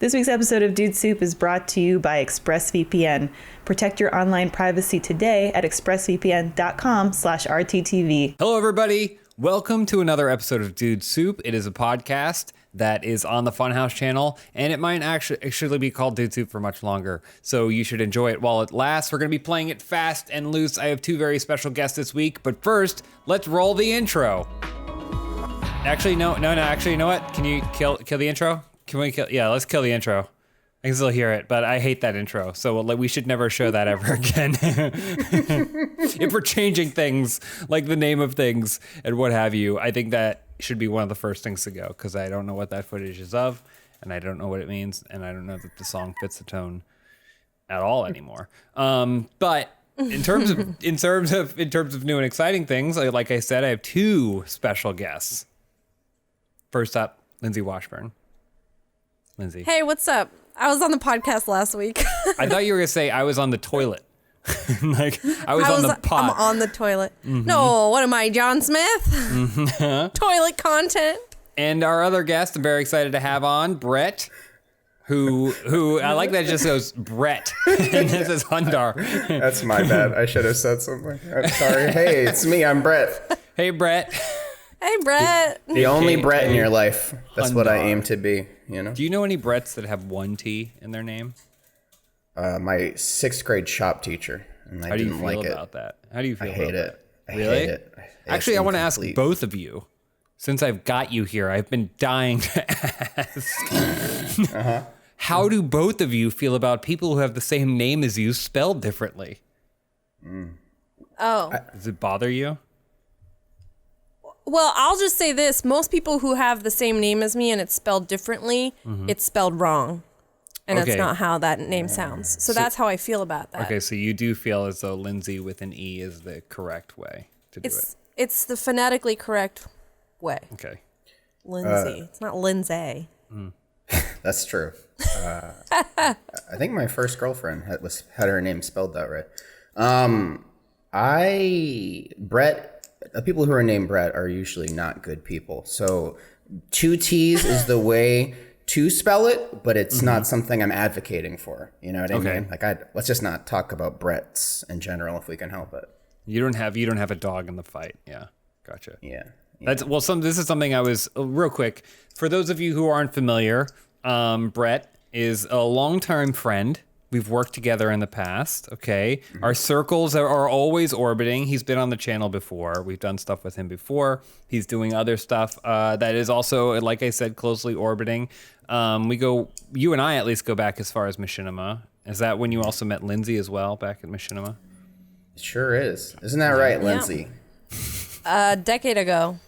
This week's episode of Dude Soup is brought to you by ExpressVPN. Protect your online privacy today at expressvpn.com/RTTV. Hello, everybody. Welcome to another episode of Dude Soup. It is a podcast that is on the Funhaus channel, and it might actually be called Dude Soup for much longer, so you should enjoy it while it lasts. We're going to be playing it fast and loose. I have two very special guests this week, but first, let's roll the intro. Actually, no. Actually, you know what? Can you kill the intro? Can we kill? Yeah, let's kill the intro. I can still hear it, but I hate that intro. So we should never show that ever again. If we're changing things, like the name of things and what have you, I think that should be one of the first things to go, because I don't know what that footage is of, and I don't know what it means, and I don't know that the song fits the tone at all anymore. But in terms of new and exciting things, like I said, I have two special guests. First up, Lindsay Washburn. Lindsay. Hey, what's up? I was on the podcast last week. I thought you were going to say I was on the toilet. Like, I was on the pot. I'm on the toilet. Mm-hmm. No, what am I, John Smith? Mm-hmm. Toilet content. And our other guest, I'm very excited to have on, Brett, who I like that it just goes Brett. And this is Hundar. That's my bad. I should have said something. I'm sorry. Hey, it's me. I'm Brett. Hey, Brett. Hey, Brett. The only Brett in your life. That's what I aim to be, you know? Do you know any Bretts that have one T in their name? My 6th grade shop teacher. And How do you feel about that? How do you feel I hate about it. that? Really? I hate it. Actually, I want to ask both of you. Since I've got you here, I've been dying to ask. How do both of you feel about people who have the same name as you spelled differently? Oh. Does it bother you? Well, I'll just say this. Most people who have the same name as me and it's spelled differently, it's spelled wrong. And Okay. that's not how that name sounds. So that's how I feel about that. Okay, so you do feel as though Lindsay with an E is the correct way to do it. It's the phonetically correct way. Okay. Lindsay. It's not Lindsay. That's true. I think my first girlfriend had her name spelled that right. People who are named Brett are usually not good people. So 2 T's is the way to spell it, but it's not something I'm advocating for. You know what I mean? Like, let's just not talk about Bretts in general if we can help it. You don't have a dog in the fight. Yeah. Gotcha. Yeah. This is something I was real quick. For those of you who aren't familiar, Brett is a longtime friend. We've worked together in the past, okay? Mm-hmm. Our circles are always orbiting. He's been on the channel before. We've done stuff with him before. He's doing other stuff that is also, like I said, closely orbiting. You and I at least go back as far as Machinima. Is that when you also met Lindsay as well, back at Machinima? It sure is. Isn't that right, Lindsay? A decade ago.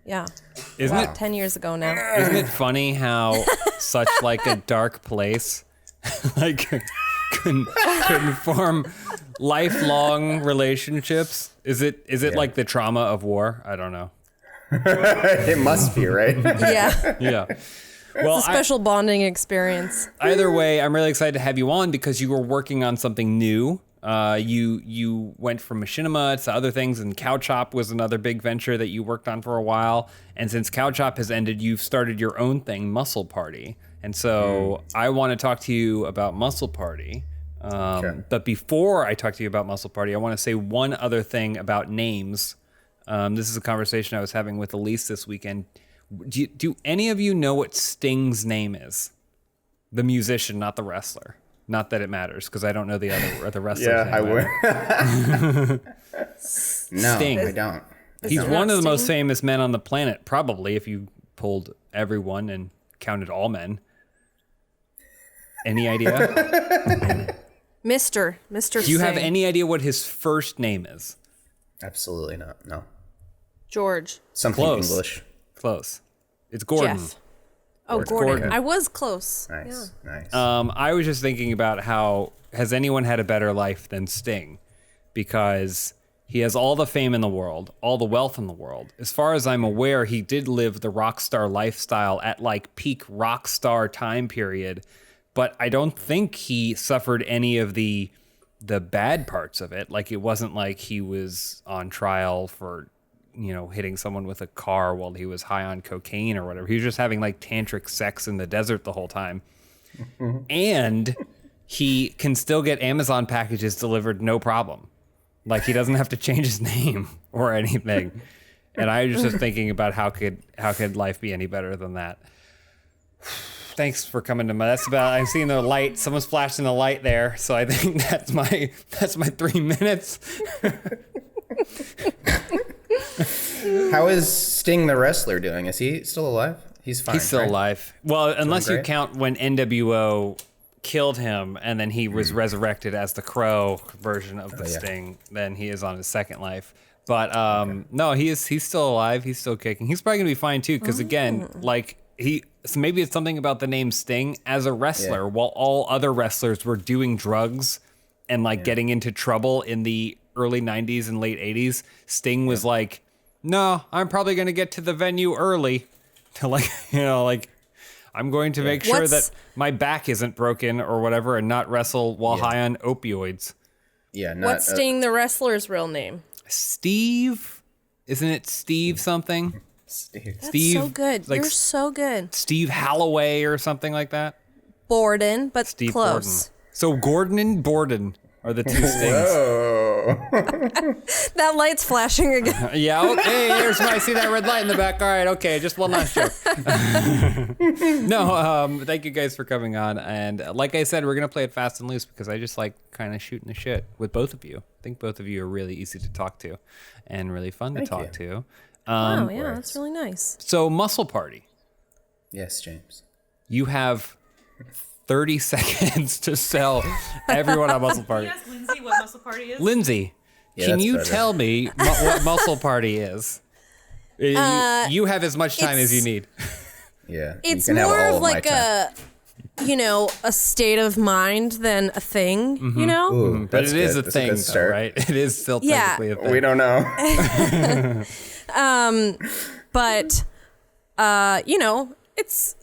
Yeah. Isn't About it 10 years ago now. Isn't it funny how such like a dark place like couldn't form lifelong relationships? Is it like the trauma of war? I don't know. It must be, right? Yeah. Yeah. Well, It's a special bonding experience. Either way, I'm really excited to have you on because you were working on something new. You went from Machinima to other things, and Cow Chop was another big venture that you worked on for a while. And since Cow Chop has ended, you've started your own thing, Muscle Party. And so I want to talk to you about Muscle Party. But before I talk to you about Muscle Party, I want to say one other thing about names. This is a conversation I was having with Elise this weekend. Do any of you know what Sting's name is? The musician, not the wrestler. Not that it matters, because I don't know the other wrestlers. Yeah, I would. No, Sting. I don't. He's one of the most famous men on the planet, probably, if you pulled everyone and counted all men. Any idea? Mr. Do you have any idea what his first name is? Absolutely not. No. George. Something Close. English. Close. It's Gordon. Jeff. Oh, Gordon. I was close. Nice. Yeah. Nice. I was just thinking about how has anyone had a better life than Sting? Because he has all the fame in the world, all the wealth in the world. As far as I'm aware, he did live the rock star lifestyle at like peak rock star time period, but I don't think he suffered any of the bad parts of it. Like, it wasn't like he was on trial for, you know, hitting someone with a car while he was high on cocaine or whatever. He was just having like tantric sex in the desert the whole time. and he can still get Amazon packages delivered no problem. Like he doesn't have to change his name or anything. And I was just thinking about how could life be any better than that. Thanks for coming to my. That's about. I'm seeing the light. Someone's flashing the light there, so I think that's my 3 minutes. How is Sting the wrestler doing? Is he still alive? He's fine. He's still right? alive. Well, unless you great? count when NWO killed him and then he was resurrected as the Crow version of the Sting, then he is on his second life. But no, he's still alive. He's still kicking. He's probably gonna be fine too, because again, like so maybe it's something about the name Sting as a wrestler. While all other wrestlers were doing drugs and like getting into trouble in the early 90s and late 80s, Sting was like, no, I'm probably gonna get to the venue early to like I'm going to make sure that my back isn't broken or whatever and not wrestle while high on opioids. Yeah. What's Sting the wrestler's real name? Steve? Isn't it Steve something? Steve. Steve, so good. like You're so good. Steve Halloway or something like that? Borden, but Steve close. Borden. So Gordon and Borden are the two Stings. That light's flashing again. Yeah, okay, there's I see that red light in the back. All right, okay, just one last joke. No, thank you guys for coming on. And like I said, we're going to play it fast and loose because I just like kind of shooting the shit with both of you. I think both of you are really easy to talk to and really fun to talk to. Wow, yeah, that's really nice. So, Muscle Party. Yes, James. You have 30 seconds to sell everyone on Muscle Party. Can you ask Lindsay what Muscle Party is? Lindsay, can that's you better. tell me what Muscle Party is? You have as much time as you need. Yeah. It's you can have more all of my like time. a state of mind than a thing, you know? Ooh, But that's it is good. a That's thing, good though, start. right? It is still Yeah. technically a thing. We don't know. But it's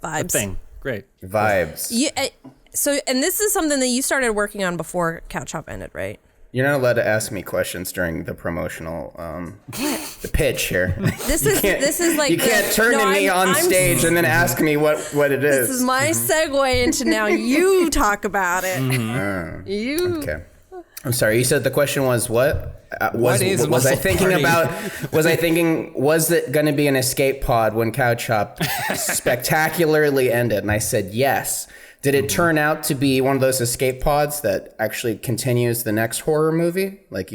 vibes. Thing. Great. Vibes. And this is something that you started working on before Couch Hop ended, right? You're not allowed to ask me questions during the promotional, the pitch here. This is like You can't turn to me on stage and then ask me what it is. This is my segue into now you talk about it. You. Okay. I'm sorry. You said the question was what? What is was I Muscle thinking Party? was it going to be an escape pod when Couch Hop spectacularly ended? And I said yes. Did it turn out to be one of those escape pods that actually continues the next horror movie? Like,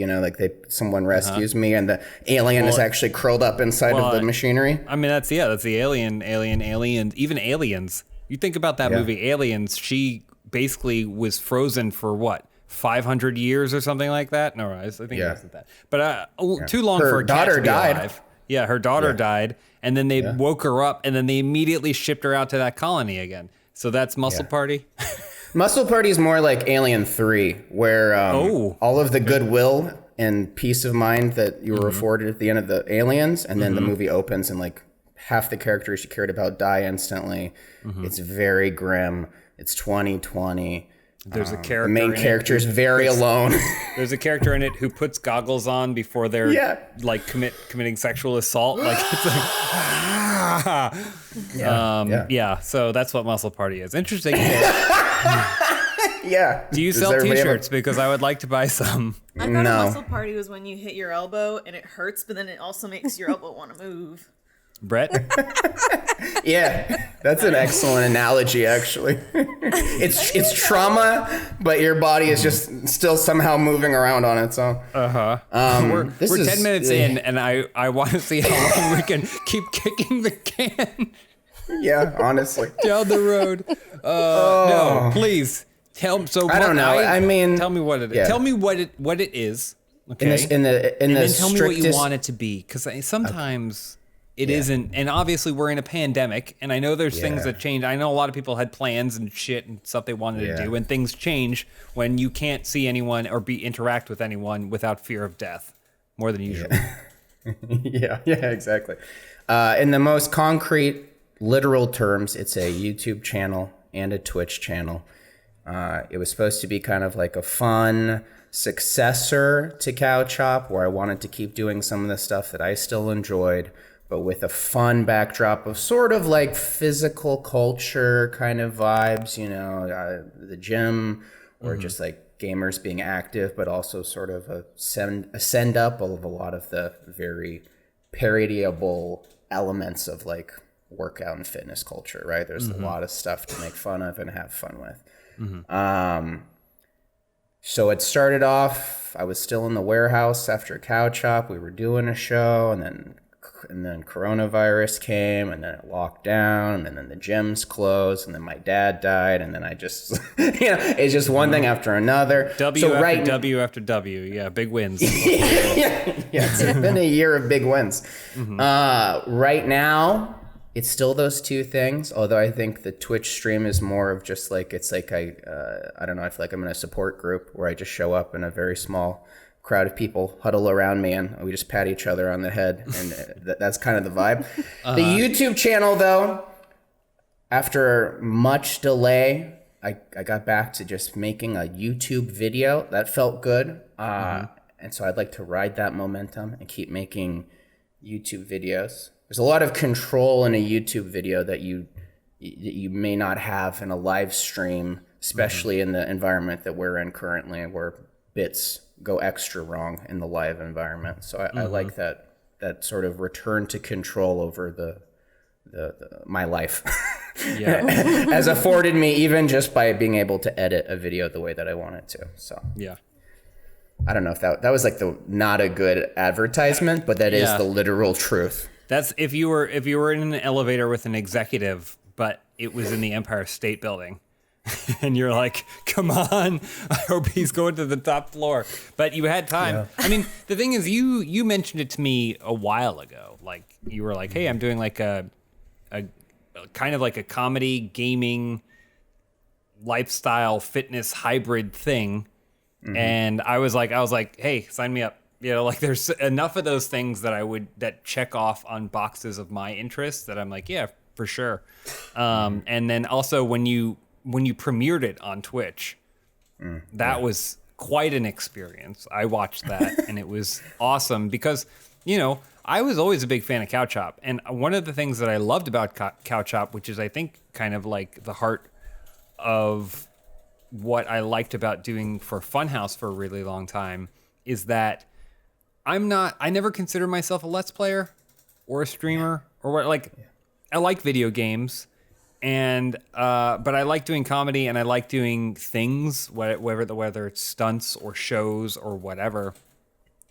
someone rescues me and the alien is actually curled up inside of the machinery? I mean, that's the alien, even Aliens. You think about that movie, Aliens, she basically was frozen for what? 500 years or something like that? No, I think it wasn't that. But too long Her for a cat daughter to be died. alive. Yeah, her daughter died, and then they woke her up, and then they immediately shipped her out to that colony again. So that's Muscle Party? Muscle Party is more like Alien 3, where all of the goodwill and peace of mind that you were afforded at the end of the Aliens, and then the movie opens and like half the characters you cared about die instantly. It's very grim. It's 2020. There's a character. The main character is very alone. There's a character in it who puts goggles on before they're like committing sexual assault. Like it's like So that's what Muscle Party is. Interesting. Yeah. Do you Does sell everybody have a- T-shirts? Because I would like to buy some. I thought No. a muscle party was when you hit your elbow and it hurts, but then it also makes your elbow want to move. Brett? Yeah, that's an excellent analogy, actually. It's trauma, but your body is just still somehow moving around on its own. We're 10 minutes in, and I want to see how long we can keep kicking the can Yeah, honestly. down the road. No, please tell. So I don't know. I mean, tell me what it is. yeah. Tell me what it is. Okay. In the and then tell me what you strictest- want it to be, because sometimes it isn't. And obviously, we're in a pandemic, and I know there's things that change. I know a lot of people had plans and shit and stuff they wanted to do, and things change when you can't see anyone or interact with anyone without fear of death, more than usual. Yeah, exactly. In the most concrete, literal terms, it's a YouTube channel and a Twitch channel. It was supposed to be kind of like a fun successor to Couch Hop, where I wanted to keep doing some of the stuff that I still enjoyed, but with a fun backdrop of sort of like physical culture kind of vibes, the gym, or just like gamers being active, but also sort of a send up of a lot of the very parodyable elements of like workout and fitness culture, right? There's a lot of stuff to make fun of and have fun with. So it started off, I was still in the warehouse after Cow Chop. We were doing a show, and then coronavirus came, and then it locked down, and then the gyms closed, and then my dad died, and then I just, it's just one thing after another. W after W. Yeah, big wins. yeah, it's been a year of big wins. Right now, it's still those two things, although I think the Twitch stream is more of just like, it's like I don't know, I feel like I'm in a support group where I just show up and a very small crowd of people huddle around me and we just pat each other on the head, and that's kind of the vibe. The YouTube channel, though, after much delay, I got back to just making a YouTube video. That felt good. And so I'd like to ride that momentum and keep making YouTube videos. There's a lot of control in a YouTube video that you may not have in a live stream, especially in the environment that we're in currently, where bits go extra wrong in the live environment. So I like that sort of return to control over the my life as afforded me, even just by being able to edit a video the way that I want it to. So yeah. I don't know if that was like the not a good advertisement, but that is the literal truth. That's if you were in an elevator with an executive, but it was in the Empire State Building, and you're like, "Come on, I hope he's going to the top floor." But you had time. Yeah. I mean, the thing is, you mentioned it to me a while ago. Like you were like, "Hey, I'm doing like a kind of like a comedy, gaming, lifestyle, fitness hybrid thing," and I was like, "Hey, sign me up." Like there's enough of those things that check off on boxes of my interests that I'm like, yeah, for sure. And then also when you premiered it on Twitch, that was quite an experience. I watched that and it was awesome because, I was always a big fan of Cow Chop. And one of the things that I loved about Cow Chop, which is I think kind of like the heart of what I liked about doing for Funhaus for a really long time, is that I never consider myself a Let's Player or a streamer or what. Like, I like video games, but I like doing comedy and I like doing things, whether it's stunts or shows or whatever.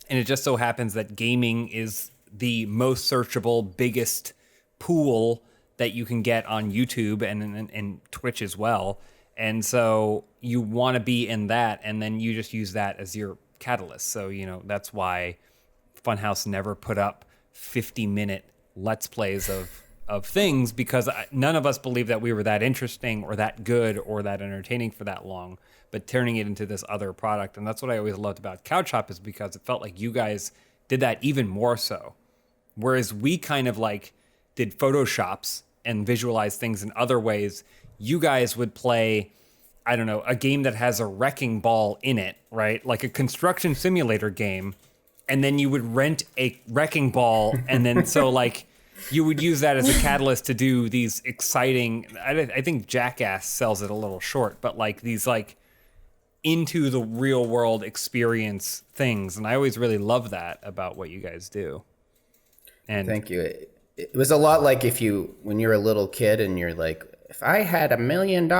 And it just so happens that gaming is the most searchable, biggest pool that you can get on YouTube and Twitch as well. And so you want to be in that, and then you just use that as your catalyst. So, that's why Funhaus never put up 50-minute Let's Plays of things, because none of us believed that we were that interesting or that good or that entertaining for that long, but turning it into this other product. And that's what I always loved about Cow Chop, is because it felt like you guys did that even more so. Whereas we kind of like did Photoshops and visualized things in other ways. You guys would play, I don't know, a game that has a wrecking ball in it, right? Like a construction simulator game. And then you would rent a wrecking ball. And then so like you would use that as a catalyst to do these exciting, I think Jackass sells it a little short, but like these like into the real world experience things. And I always really love that about what you guys do. And thank you. It was a lot like when you're a little kid and you're like, if I had $1 million,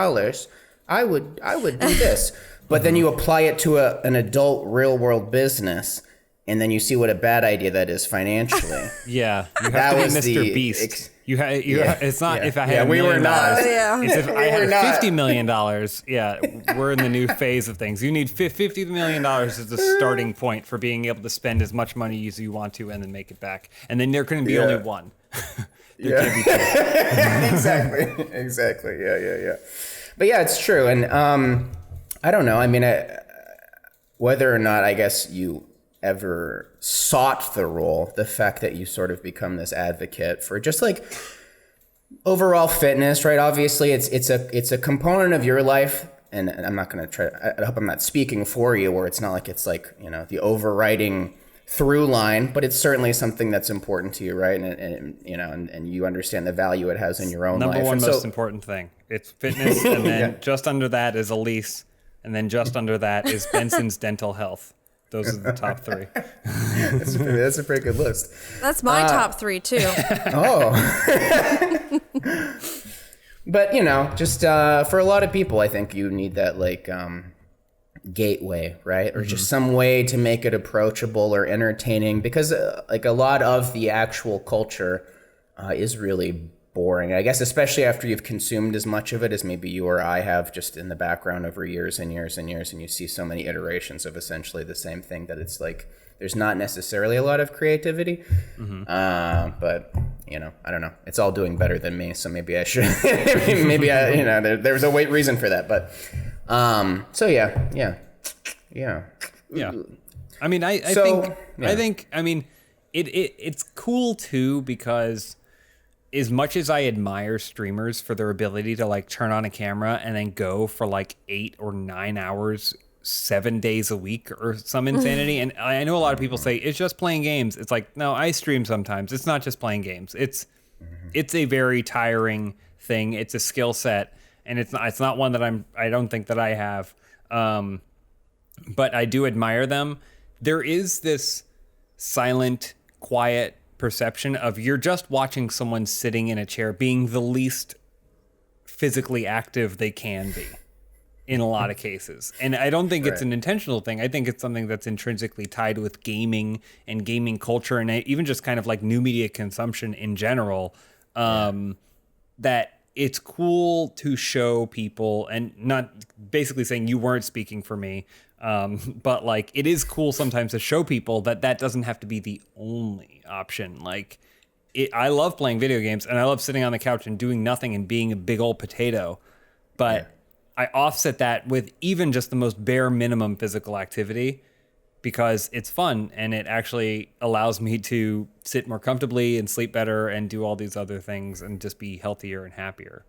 I would do this. But then you apply it to an adult real world business, and then you see what a bad idea that is financially. Yeah, you have to be Mr. Beast. It's not if I had $1 million. It's if I had $50 million. Yeah, we're in the new phase of things. You need $50 million as the starting point for being able to spend as much money as you want to and then make it back. And then there can be only one. There can't be two. Exactly. Yeah. But yeah, it's true. And I don't know. I mean, whether or not, I guess, you ever sought the role, the fact that you sort of become this advocate for just like overall fitness, right? Obviously, it's a component of your life, and I'm not going to try. I hope I'm not speaking for you, where it's not like it's like the overriding through line, but it's certainly something that's important to you, right? And you know, and you understand the value it has in your own life. Number one And most important thing. It's fitness, and then just under that is Elise, and then just under that is Benson's Dental Health. Those are the top three. That's a pretty good list. That's my top three too. Oh. But, you know, just for a lot of people, I think you need that, like, gateway, right? Or just some way to make it approachable or entertaining, because, like, a lot of the actual culture is really boring. I guess especially after you've consumed as much of it as maybe you or I have just in the background over years and years and years, and you see so many iterations of essentially the same thing that it's like there's not necessarily a lot of creativity. But, you know, I don't know. It's all doing better than me, so maybe I should. maybe I, you know, there's a reason for that. But so yeah. I mean, I think it's cool too, because as much as I admire streamers for their ability to like turn on a camera and then go for like 8 or 9 hours 7 days a week or some insanity. And I know a lot of people say it's just playing games. It's like, no, I stream sometimes. It's not just playing games. It's a very tiring thing. It's a skill set, and it's not one that I don't think that I have. But I do admire them. There is this silent, quiet perception of you're just watching someone sitting in a chair being the least physically active they can be in a lot of cases. And I don't think it's an intentional thing. I think it's something that's intrinsically tied with gaming and gaming culture, and even just kind of like new media consumption in general, that it's cool to show people, and not basically saying you weren't speaking for me, but like it is cool sometimes to show people that doesn't have to be the only option. Like I love playing video games, and I love sitting on the couch and doing nothing and being a big old potato, but I offset that with even just the most bare minimum physical activity, because it's fun and it actually allows me to sit more comfortably and sleep better and do all these other things and just be healthier and happier.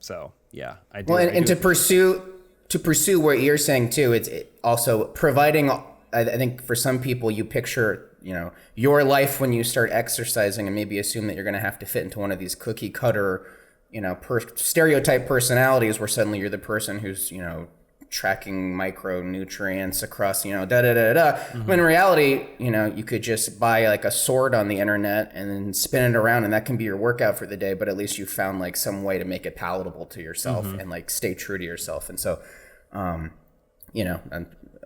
So yeah, I do. Well, and to pursue what you're saying too, it's also providing. I think for some people, you picture, you know, your life when you start exercising, and maybe assume that you're going to have to fit into one of these cookie cutter, you know, stereotype personalities where suddenly you're the person who's, you know, tracking micronutrients across, you know, When in reality, you know, you could just buy like a sword on the internet and then spin it around, and that can be your workout for the day. But at least you found like some way to make it palatable to yourself and like stay true to yourself. And so, you know,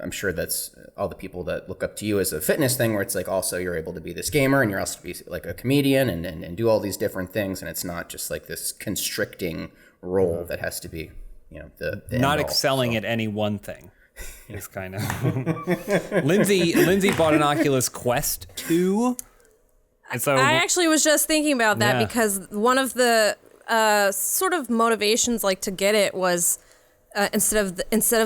I'm sure that's all the people that look up to you as a fitness thing, where it's like also you're able to be this gamer, and you're also be like a comedian and do all these different things. And it's not just like this constricting role that has to be, you know, the not excelling at any one thing. It's kind of Lindsay bought an Oculus Quest 2. And so I actually was just thinking about that because one of the sort of motivations like to get it was instead of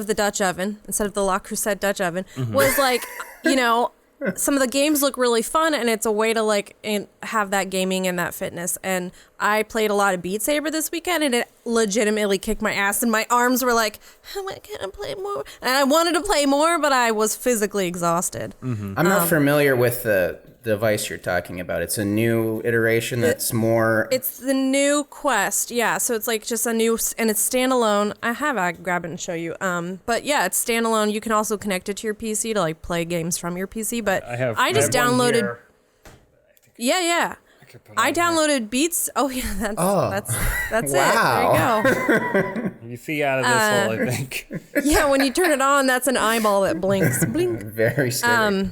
the Dutch oven, instead of the La Crusade Dutch oven, was like, you know, some of the games look really fun, and it's a way to like have that gaming and that fitness. And I played a lot of Beat Saber this weekend, and it legitimately kicked my ass, and my arms were like, I can't play more. And I wanted to play more, but I was physically exhausted. I'm not familiar with the device you're talking about. It's a new iteration that's more... It's the new Quest, yeah. So it's like just a new, and it's standalone. I grab it and show you. But yeah, it's standalone. You can also connect it to your PC to like play games from your PC. But I just downloaded... Yeah. I downloaded Beats. Oh yeah, that's wow. it. There you go. You see out of this hole, I think. Yeah, when you turn it on, that's an eyeball that blinks. Blink. Very scary.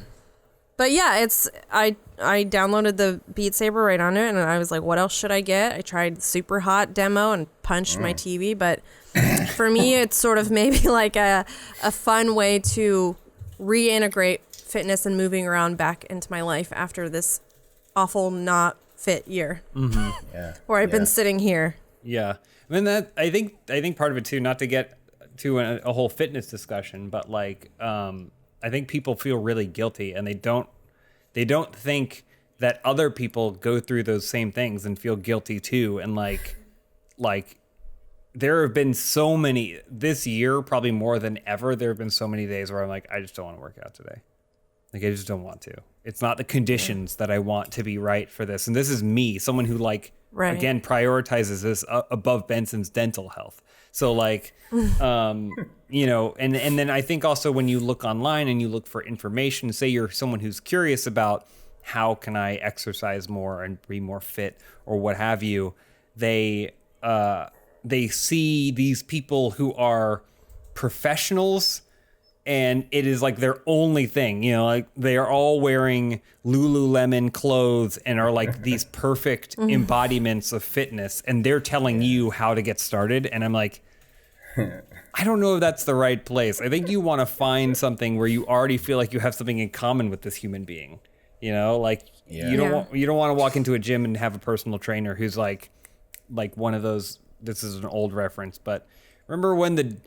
But yeah, I downloaded the Beat Saber right on it, and I was like, what else should I get? I tried Super Hot demo and punched my TV, but for me, it's sort of maybe like a fun way to reintegrate fitness and moving around back into my life after this awful not fit year where I've been sitting here. Yeah. I mean, that I think part of it too, not to get to a whole fitness discussion, but like, I think people feel really guilty, and they don't think that other people go through those same things and feel guilty too. And like there have been so many this year, probably more than ever. There have been so many days where I'm like, I just don't want to work out today. Like, I just don't want to. It's not the conditions that I want to be right for this. And this is me, someone who, like, again, prioritizes this above Benson's dental health. So, like, you know, and then I think also when you look online and you look for information, say you're someone who's curious about how can I exercise more and be more fit or what have you, they see these people who are professionals, and it is like their only thing, you know, like they are all wearing Lululemon clothes and are like these perfect embodiments of fitness, and they're telling you how to get started. And I'm like, I don't know if that's the right place. I think you want to find something where you already feel like you have something in common with this human being, you know, like you don't want to walk into a gym and have a personal trainer who's like one of those, this is an old reference, but remember when the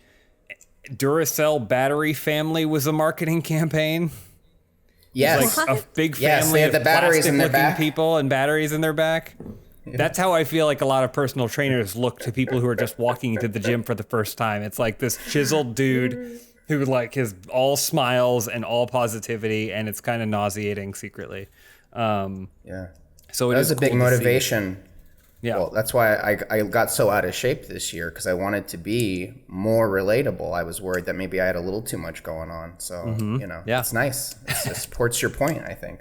Duracell battery family was a marketing campaign? Yes. Like a big family Yes, they had of the batteries in their plastic-looking back. people and batteries in their back. Yeah. That's how I feel like a lot of personal trainers look to people who are just walking into the gym for the first time. It's like this chiseled dude who like is all smiles and all positivity, and it's kind of nauseating secretly. So it was is a big cool to see. motivation. Yeah. Well, that's why I got so out of shape this year, because I wanted to be more relatable. I was worried that maybe I had a little too much going on. So, you know, it's nice. It supports your point, I think.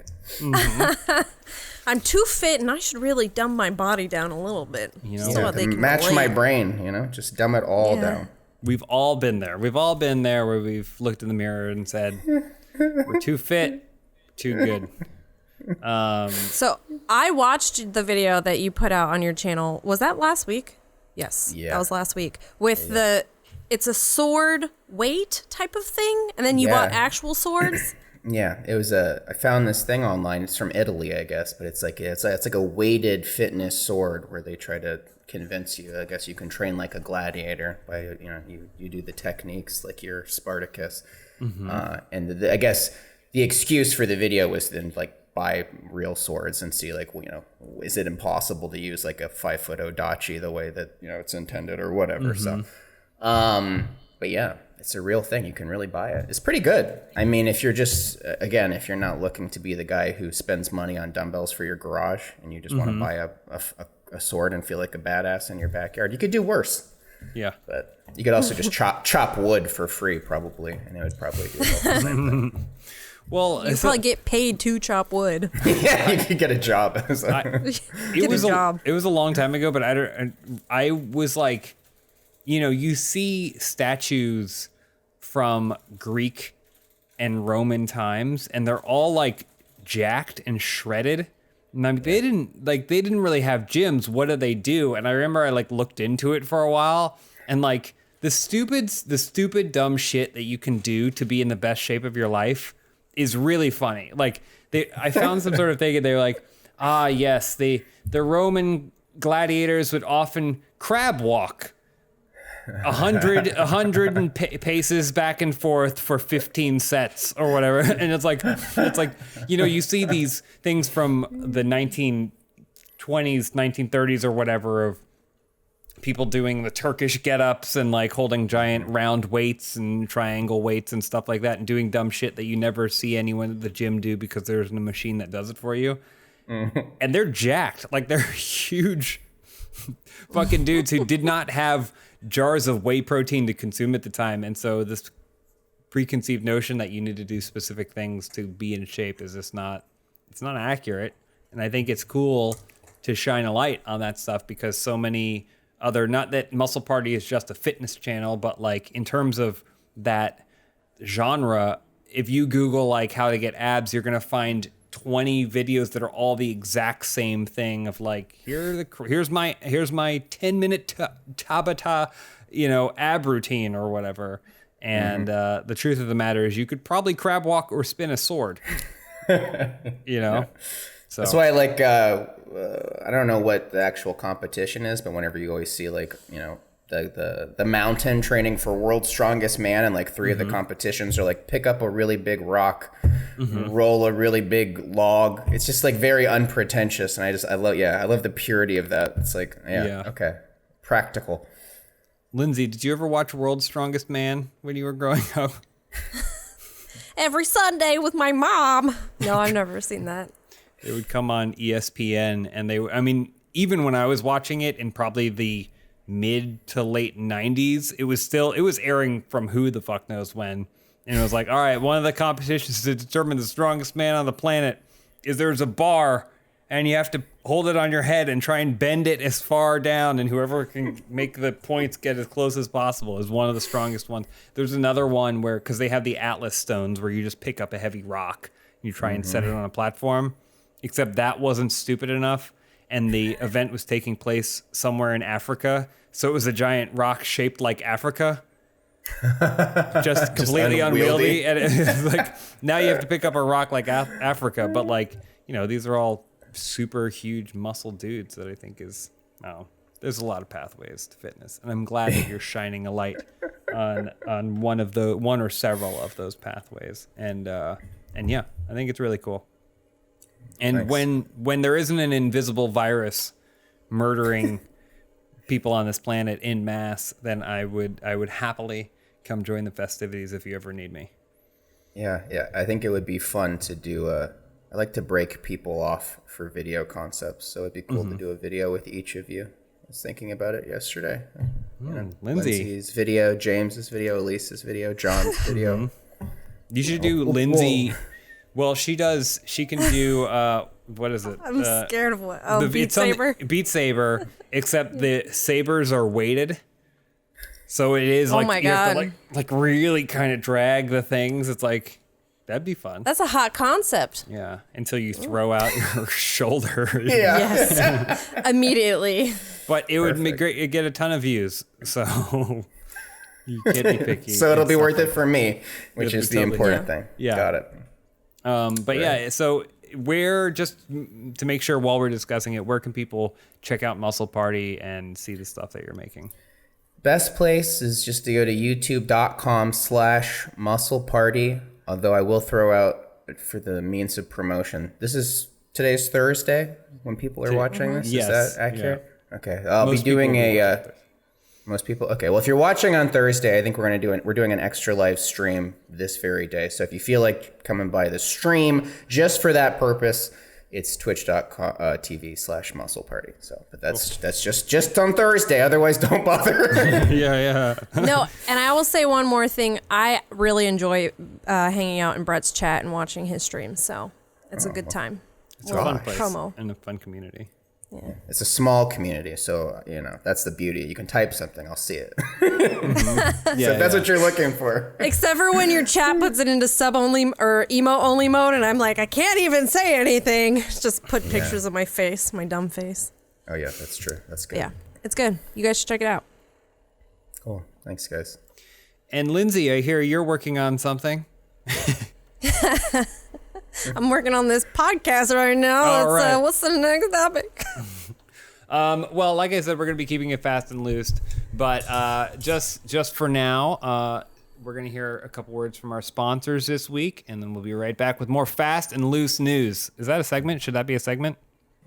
I'm too fit, and I should really dumb my body down a little bit. You know, so they can match relate. my brain, you know, just dumb it all down. We've all been there. We've all been there where we've looked in the mirror and said, we're too fit, too good. So I watched the video that you put out on your channel. Was that last week? Yes. Yeah. That was last week. With it's a sword weight type of thing, and then you bought actual swords. Yeah, it was I found this thing online. It's from Italy, I guess, but it's like a weighted fitness sword where they try to convince you. I guess you can train like a gladiator by, you know, you do the techniques like you're Spartacus, and I guess the excuse for the video was then like buy real swords and see like, you know, is it impossible to use like a 5-foot Odachi the way that, you know, it's intended or whatever. So, but yeah. It's a real thing. You can really buy it. It's pretty good. I mean, if you're just, again, if you're not looking to be the guy who spends money on dumbbells for your garage and you just want to buy a sword and feel like a badass in your backyard, you could do worse. Yeah. But you could also just chop wood for free, probably, and it would probably do about the same thing. Well, You probably get paid to chop wood. Yeah, you could get a job. It was a long time ago, but I was like, you know, you see statues from Greek and Roman times, and they're all like jacked and shredded. And I mean, they didn't really have gyms. What do they do? And I remember I like looked into it for a while, and like the stupid dumb shit that you can do to be in the best shape of your life is really funny. Like I found some sort of thing, and they were like, yes, the Roman gladiators would often crab walk 100 paces back and forth for 15 sets or whatever. And it's like, you know, you see these things from the 1920s, 1930s or whatever of people doing the Turkish get-ups and like holding giant round weights and triangle weights and stuff like that, and doing dumb shit that you never see anyone at the gym do because there's a machine that does it for you. And they're jacked. Like, they're huge fucking dudes who did not have jars of whey protein to consume at the time. And so this preconceived notion that you need to do specific things to be in shape is just not accurate. And I think it's cool to shine a light on that stuff, because so many other, not that Muscle Party is just a fitness channel, but like in terms of that genre, if you Google like how to get abs, you're going to find 20 videos that are all the exact same thing of like, here's my 10-minute Tabata, you know, ab routine or whatever. And the truth of the matter is you could probably crab walk or spin a sword, you know? So that's why I like, I don't know what the actual competition is, but whenever you always see like, you know, the mountain training for world's strongest man, and like 3 of the competitions are like pick up a really big rock, roll a really big log. It's just like very unpretentious, and I love the purity of that. It's like okay, practical. Lindsay, did you ever watch World's Strongest Man when you were growing up? every Sunday with my mom. No, I've never seen that. It would come on ESPN, and even when I was watching it in probably the mid to late 90s, it was airing from who the fuck knows when. And it was like, all right, one of the competitions to determine the strongest man on the planet is there's a bar, and you have to hold it on your head and try and bend it as far down, and whoever can make the points get as close as possible is one of the strongest ones. There's another one where, because they have the Atlas stones, where you just pick up a heavy rock and you try and set it on a platform, except that wasn't stupid enough. And the event was taking place somewhere in Africa. So it was a giant rock shaped like Africa. Just completely unwieldy. And it's like, now you have to pick up a rock like Africa. But like, these are all super huge muscle dudes that I think there's a lot of pathways to fitness. And I'm glad that you're shining a light on one or several of those pathways. And yeah, I think it's really cool. And Thanks. when there isn't an invisible virus murdering people on this planet in mass, then I would happily come join the festivities if you ever need me. Yeah. I think it would be fun to do I like to break people off for video concepts, so it'd be cool to do a video with each of you. I was thinking about it yesterday. Lindsay's video, James's video, Elise's video, John's video. You should do Lindsay. Well, she can do, what is it? I'm scared of what? Oh, Beat Saber? Beat Saber, except the sabers are weighted. So it is like, you have to like really kind of drag the things. It's like, that'd be fun. That's a hot concept. Yeah, until you throw out your shoulder. Yeah. Yes, immediately. But it would be great. It'd get a ton of views. So you can't be picky. So it'll be worth it for me, which is the important thing. Yeah. Got it. But yeah, so just to make sure while we're discussing it, where can people check out Muscle Party and see the stuff that you're making? Best place is just to go to youtube.com/muscle party. Although I will throw out for the means of promotion. Today's Thursday when people are watching this. Yes. Is that accurate? Yeah. Okay. I'll be doing most people. Okay. Well, if you're watching on Thursday, I think we're doing an extra live stream this very day. So if you feel like coming by the stream just for that purpose, it's twitch.tv/muscle party. So, but that's just on Thursday. Otherwise, don't bother. Yeah. No, and I will say one more thing. I really enjoy hanging out in Brett's chat and watching his streams. So it's a good time. It's a fun place promo. and a fun community. Yeah. It's a small community, so that's the beauty. You can type something, I'll see it. So if that's what you're looking for. Except for when your chat puts it into sub only or emo only mode, and I'm like, I can't even say anything. Just put pictures of my face, my dumb face. Oh yeah, that's true. That's good. Yeah, it's good. You guys should check it out. Cool. Thanks, guys. And Lindsay, I hear you're working on something. I'm working on this podcast right now. All right. What's the next topic? Well, like I said, we're going to be keeping it fast and loose. But just for now, we're going to hear a couple words from our sponsors this week. And then we'll be right back with more fast and loose news. Is that a segment? Should that be a segment?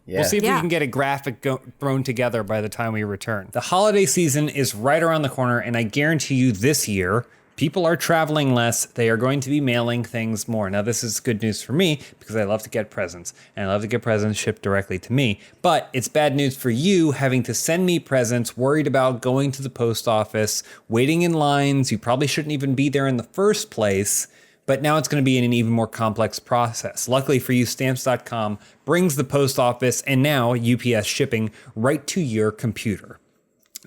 Yeah. We'll see if we can get a graphic thrown together by the time we return. The holiday season is right around the corner. And I guarantee you this year, people are traveling less. They are going to be mailing things more. Now, this is good news for me because I love to get presents and I love to get presents shipped directly to me. But it's bad news for you having to send me presents, worried about going to the post office, waiting in lines. You probably shouldn't even be there in the first place. But now it's going to be an even more complex process. Luckily for you, Stamps.com brings the post office and now UPS shipping right to your computer.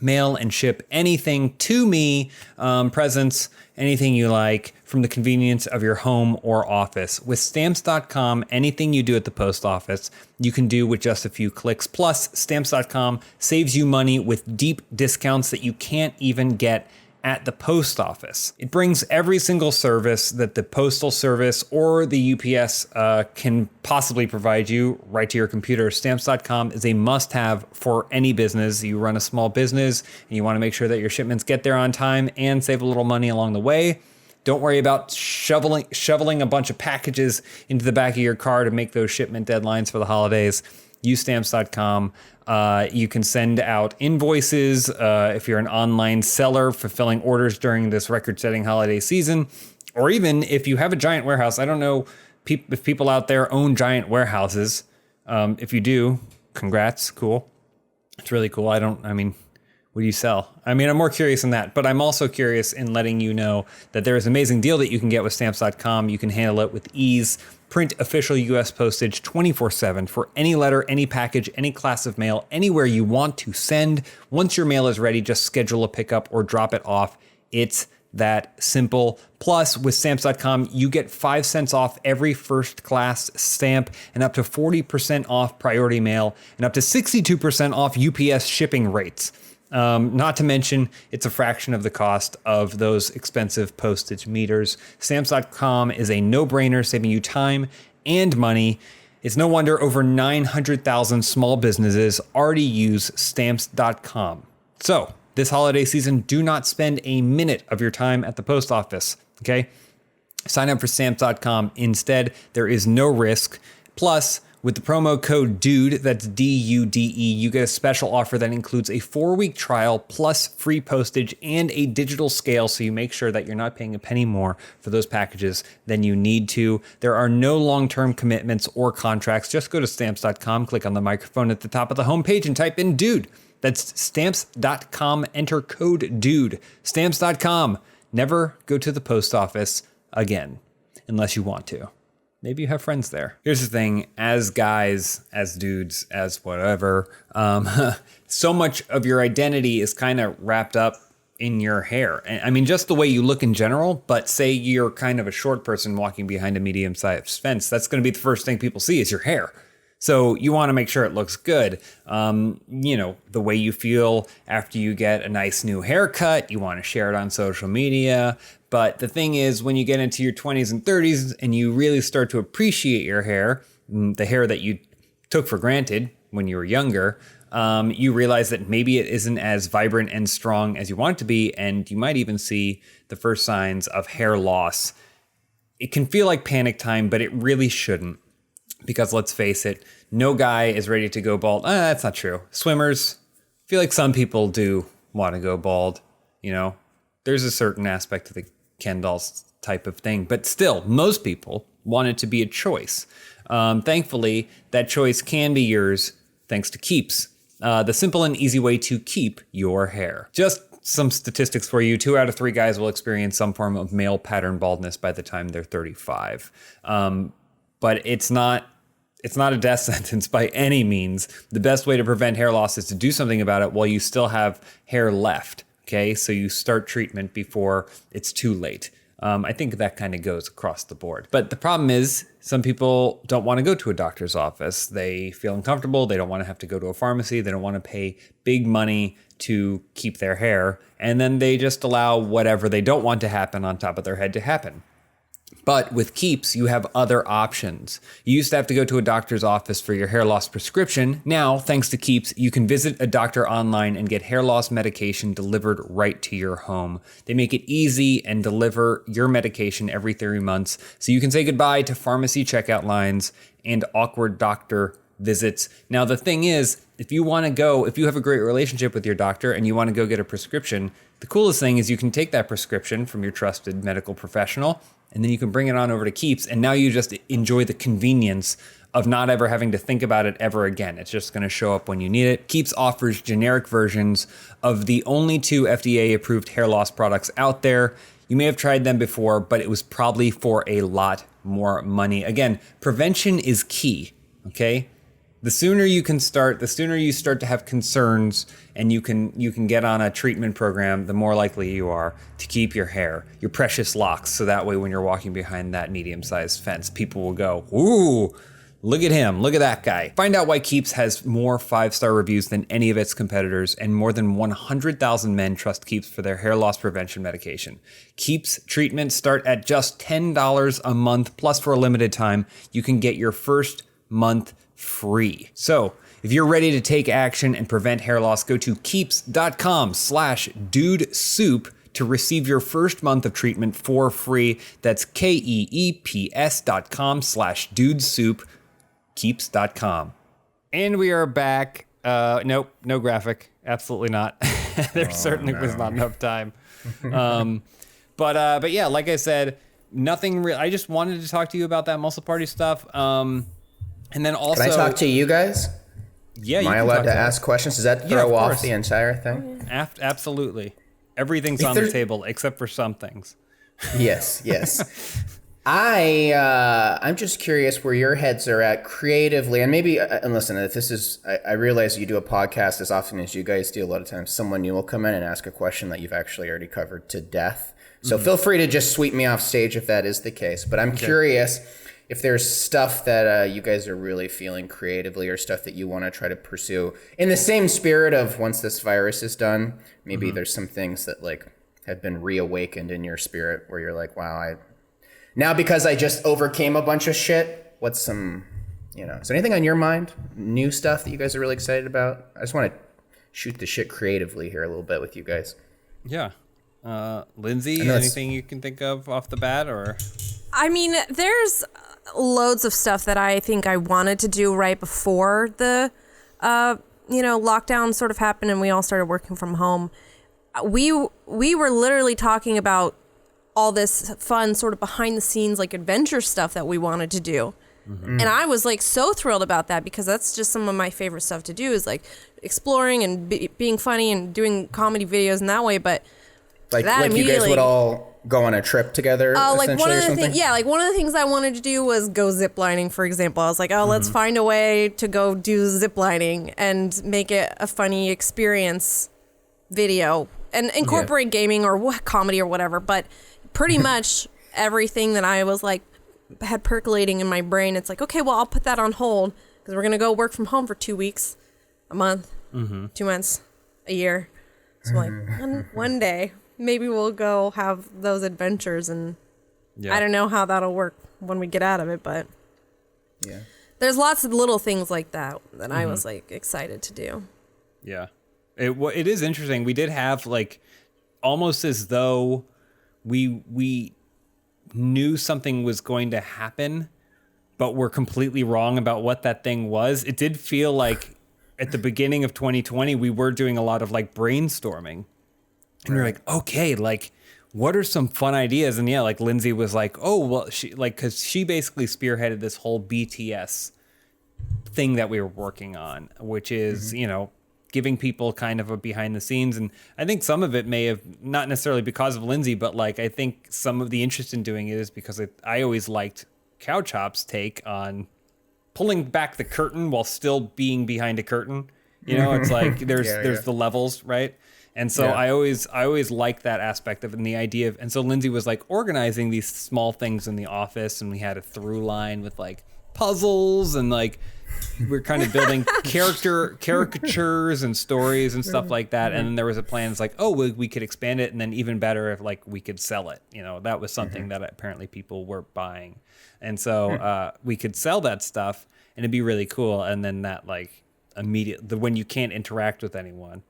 Mail and ship anything to me, presents, anything you like, from the convenience of your home or office. With Stamps.com, anything you do at the post office, you can do with just a few clicks. Plus, Stamps.com saves you money with deep discounts that you can't even get at the post office. It brings every single service that the Postal Service or the UPS can possibly provide you right to your computer. Stamps.com is a must-have for any business. You run a small business and you want to make sure that your shipments get there on time and save a little money along the way. Don't worry about shoveling a bunch of packages into the back of your car to make those shipment deadlines for the holidays. use stamps.com. You can send out invoices if you're an online seller fulfilling orders during this record-setting holiday season, or even if you have a giant warehouse. I don't know if people out there own giant warehouses. If you do, congrats, cool. It's really cool. What do you sell? I'm more curious in that, but I'm also curious in letting you know that there is an amazing deal that you can get with stamps.com. You can handle it with ease. Print official U.S. postage 24/7 for any letter, any package, any class of mail, anywhere you want to send. Once your mail is ready, just schedule a pickup or drop it off. It's that simple. Plus, with stamps.com, you get 5 cents off every first class stamp and up to 40% off priority mail and up to 62% off UPS shipping rates. Not to mention, it's a fraction of the cost of those expensive postage meters. Stamps.com is a no-brainer, saving you time and money. It's no wonder over 900,000 small businesses already use Stamps.com. So, this holiday season, do not spend a minute of your time at the post office, okay? Sign up for Stamps.com instead. There is no risk. Plus, with the promo code DUDE, that's D-U-D-E, you get a special offer that includes a 4-week trial plus free postage and a digital scale, so you make sure that you're not paying a penny more for those packages than you need to. There are no long-term commitments or contracts. Just go to Stamps.com, click on the microphone at the top of the homepage and type in DUDE. That's Stamps.com, enter code DUDE. Stamps.com. Never go to the post office again, unless you want to. Maybe you have friends there. Here's the thing, as guys, as dudes, as whatever, so much of your identity is kind of wrapped up in your hair. And just the way you look in general, but say you're kind of a short person walking behind a medium-sized fence, that's going to be the first thing people see is your hair. So you want to make sure it looks good. The way you feel after you get a nice new haircut, you want to share it on social media. But the thing is, when you get into your 20s and 30s and you really start to appreciate your hair, the hair that you took for granted when you were younger, you realize that maybe it isn't as vibrant and strong as you want it to be. And you might even see the first signs of hair loss. It can feel like panic time, but it really shouldn't. Because let's face it, no guy is ready to go bald. That's not true. Swimmers, I feel like some people do want to go bald. There's a certain aspect to the Ken dolls type of thing. But still, most people want it to be a choice. Thankfully, that choice can be yours thanks to Keeps, the simple and easy way to keep your hair. Just some statistics for you. 2 out of 3 guys will experience some form of male pattern baldness by the time they're 35. But it's not a death sentence by any means. The best way to prevent hair loss is to do something about it while you still have hair left. Okay, so you start treatment before it's too late. I think that kind of goes across the board. But the problem is some people don't want to go to a doctor's office. They feel uncomfortable. They don't want to have to go to a pharmacy. They don't want to pay big money to keep their hair. And then they just allow whatever they don't want to happen on top of their head to happen. But with Keeps, you have other options. You used to have to go to a doctor's office for your hair loss prescription. Now, thanks to Keeps, you can visit a doctor online and get hair loss medication delivered right to your home. They make it easy and deliver your medication every 3 months, so you can say goodbye to pharmacy checkout lines and awkward doctor visits. Now, the thing is, if you have a great relationship with your doctor and you want to go get a prescription, the coolest thing is you can take that prescription from your trusted medical professional and then you can bring it on over to Keeps, and now you just enjoy the convenience of not ever having to think about it ever again. It's just going to show up when you need it. Keeps offers generic versions of the only 2 FDA-approved hair loss products out there. You may have tried them before, but it was probably for a lot more money. Again, prevention is key, okay? The sooner you start to have concerns and you can get on a treatment program, the more likely you are to keep your hair, your precious locks. So that way when you're walking behind that medium-sized fence, people will go, ooh, look at him, look at that guy. Find out why Keeps has more 5-star reviews than any of its competitors, and more than 100,000 men trust Keeps for their hair loss prevention medication. Keeps treatments start at just $10 a month, plus for a limited time, you can get your first month free. So if you're ready to take action and prevent hair loss, go to keeps.com/dudesoup to receive your first month of treatment for free. That's KEEPS.com/dudesoup, keeps.com. And we are back. Nope, no graphic. Absolutely not. There certainly was not enough time. But yeah, like I said, nothing real. I just wanted to talk to you about that muscle party stuff. And then also, can I talk to you guys? Yeah, am I allowed to ask questions? Does that throw off the entire thing? Absolutely. Everything's on the table except for some things. Yes. I'm just curious where your heads are at creatively, and maybe, and listen, if this is, I realize you do a podcast as often as you guys do. A lot of times someone new will come in and ask a question that you've actually already covered to death. So feel free to just sweep me off stage if that is the case. But I'm curious if there's stuff that you guys are really feeling creatively, or stuff that you want to try to pursue in the same spirit of once this virus is done, maybe there's some things that like have been reawakened in your spirit where you're like, wow, now because I just overcame a bunch of shit, what's some, is there anything on your mind, new stuff that you guys are really excited about? I just want to shoot the shit creatively here a little bit with you guys. Yeah. Lindsay, anything you can think of off the bat, or? I mean, there's loads of stuff that I think I wanted to do right before the, lockdown sort of happened and we all started working from home. We were literally talking about all this fun sort of behind the scenes, like adventure stuff that we wanted to do. And I was like so thrilled about that because that's just some of my favorite stuff to do is like exploring and being funny and doing comedy videos in that way. But like you guys would all go on a trip together. Like one of the things, like one of the things I wanted to do was go ziplining, for example. I was like, let's find a way to go do ziplining and make it a funny experience video and incorporate gaming or comedy or whatever. But pretty much everything that I was like had percolating in my brain, it's like, okay, well, I'll put that on hold because we're gonna go work from home for 2 weeks, a month, 2 months, a year. So like one day maybe we'll go have those adventures, and I don't know how that'll work when we get out of it, but there's lots of little things like that I was like excited to do. Yeah, it is interesting. We did have like almost as though we knew something was going to happen, but we're completely wrong about what that thing was. It did feel like at the beginning of 2020, we were doing a lot of like brainstorming. And you're like, okay, like, what are some fun ideas? And yeah, like Lindsay was like, oh, well, because she basically spearheaded this whole BTS thing that we were working on, which is, giving people kind of a behind the scenes. And I think some of it may have, not necessarily because of Lindsay, but like, I think some of the interest in doing it is because I always liked Cow Chop's take on pulling back the curtain while still being behind a curtain. It's like, there's the levels, right? And so I always liked that aspect of it, and the idea of, and so Lindsay was like organizing these small things in the office, and we had a through line with like puzzles, and like we're kind of building caricatures and stories and stuff like that. And then there was a plan, it's like, oh, we could expand it, and then even better if like we could sell it. That was something that apparently people were buying, and so we could sell that stuff, and it'd be really cool. And then that like when you can't interact with anyone,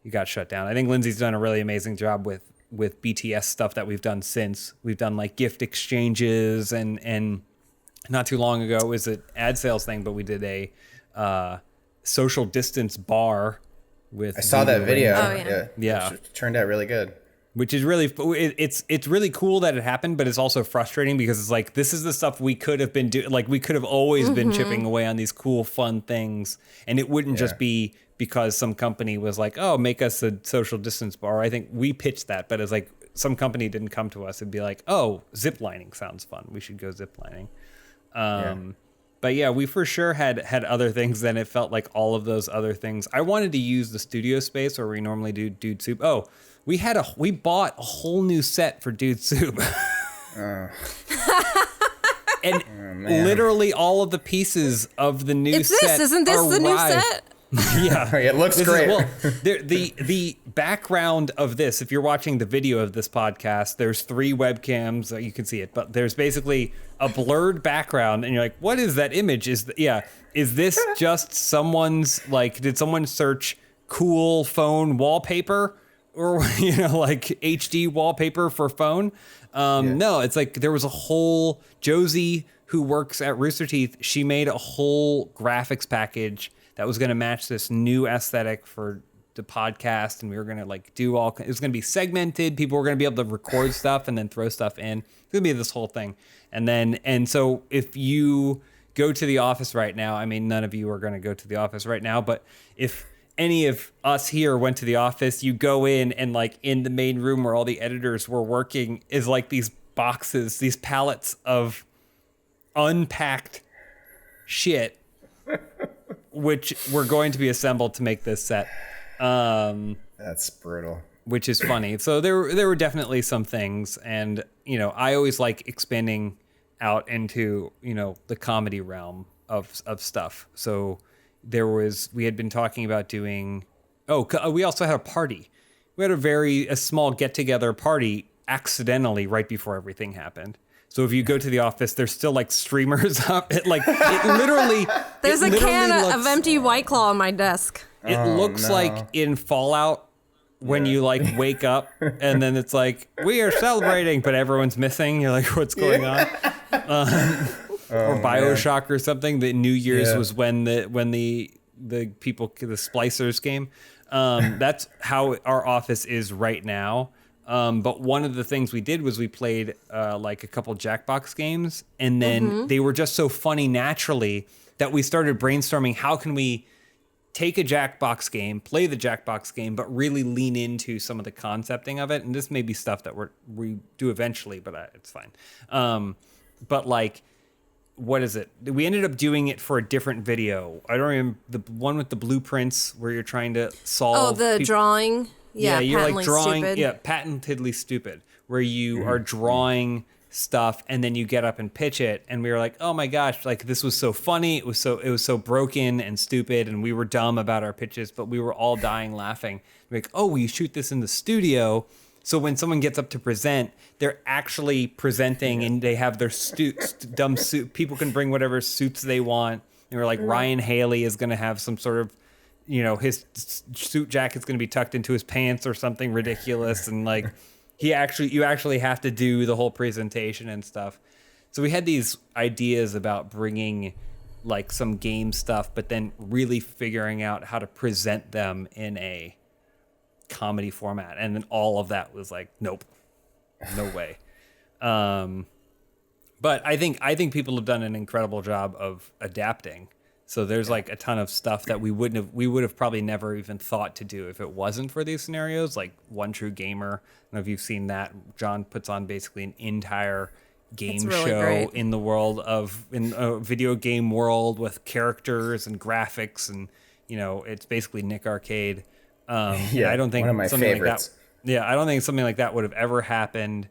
you got shut down. I think Lindsay's done a really amazing job with BTS stuff that we've done since. We've done like gift exchanges and not too long ago it was an ad sales thing, but we did a social distance bar with. I saw that video. Oh, yeah. Which turned out really good. Which is really, it's really cool that it happened, but it's also frustrating because it's like, this is the stuff we could have been doing. Like we could have always been chipping away on these cool, fun things. And it wouldn't just be because some company was like, oh, make us a social distance bar. I think we pitched that, but it's like some company didn't come to us and be like, oh, ziplining sounds fun. We should go ziplining. But yeah, we for sure had other things. Then it felt like all of those other things. I wanted to use the studio space where we normally do Dude Soup. Oh, we bought a whole new set for Dude Soup. And literally all of the pieces of the new set isn't this the new set? Yeah, it looks great. The background of this, if you're watching the video of this podcast, there's 3 webcams, you can see it, but there's basically a blurred background, and you're like, what is that image? Is this just someone's, like, did someone search cool phone wallpaper or like HD wallpaper for phone? No, it's like there was a whole Josie, who works at Rooster Teeth, she made a whole graphics package that was going to match this new aesthetic for the podcast, and we were going to like do all, it was going to be segmented. People were going to be able to record stuff and then throw stuff in. It's going to be this whole thing. And so if you go to the office right now, I mean, none of you are going to go to the office right now, but if any of us here went to the office, you go in and like in the main room where all the editors were working is like these boxes, these pallets of unpacked shit, which were going to be assembled to make this set. That's brutal. Which is funny. So there were definitely some things, and you know, I always like expanding out into, you know, the comedy realm of stuff. So we had been talking about doing. We also had a party. We had a small get together party accidentally right before everything happened. So if you go to the office, there's still like streamers up. It literally. There's a can of empty White Claw on my desk. It looks like in Fallout when you like wake up and then it's like, we are celebrating, but everyone's missing. You're like, what's going on? Or BioShock or something. The New Year's was when the people, the splicers came. That's how our office is right now. But one of the things we did was we played like a couple Jackbox games, and then they were just so funny naturally that we started brainstorming, how can we take a Jackbox game, play the Jackbox game, but really lean into some of the concepting of it. And this may be stuff that we do eventually, but it's fine. But like, what is it? We ended up doing it for a different video. I don't remember, the one with the blueprints where you're trying to solve. Oh, the drawing. Yeah, you're like drawing. Stupid. Yeah, patentedly stupid. Where you are drawing stuff and then you get up and pitch it, and we were like, oh my gosh, like this was so funny. It was so broken and stupid, and we were dumb about our pitches, but we were all dying laughing. We're like, oh, we shoot this in the studio. So when someone gets up to present, they're actually presenting, and they have their dumb suit. People can bring whatever suits they want. And we're like, Ryan Haley is going to have some sort of, you know, his suit jacket's going to be tucked into his pants or something ridiculous. And like, you actually have to do the whole presentation and stuff. So we had these ideas about bringing like some game stuff, but then really figuring out how to present them in a comedy format. And then all of that was like, nope, no way. But I think people have done an incredible job of adapting. So there's like a ton of stuff that we would have probably never even thought to do if it wasn't for these scenarios, like One True Gamer. I don't know if you've seen that. John puts on basically an entire game show in the world in a video game world with characters and graphics, and you know, it's basically Nick Arcade. I don't think one of my favorites. I don't think something like that would have ever happened.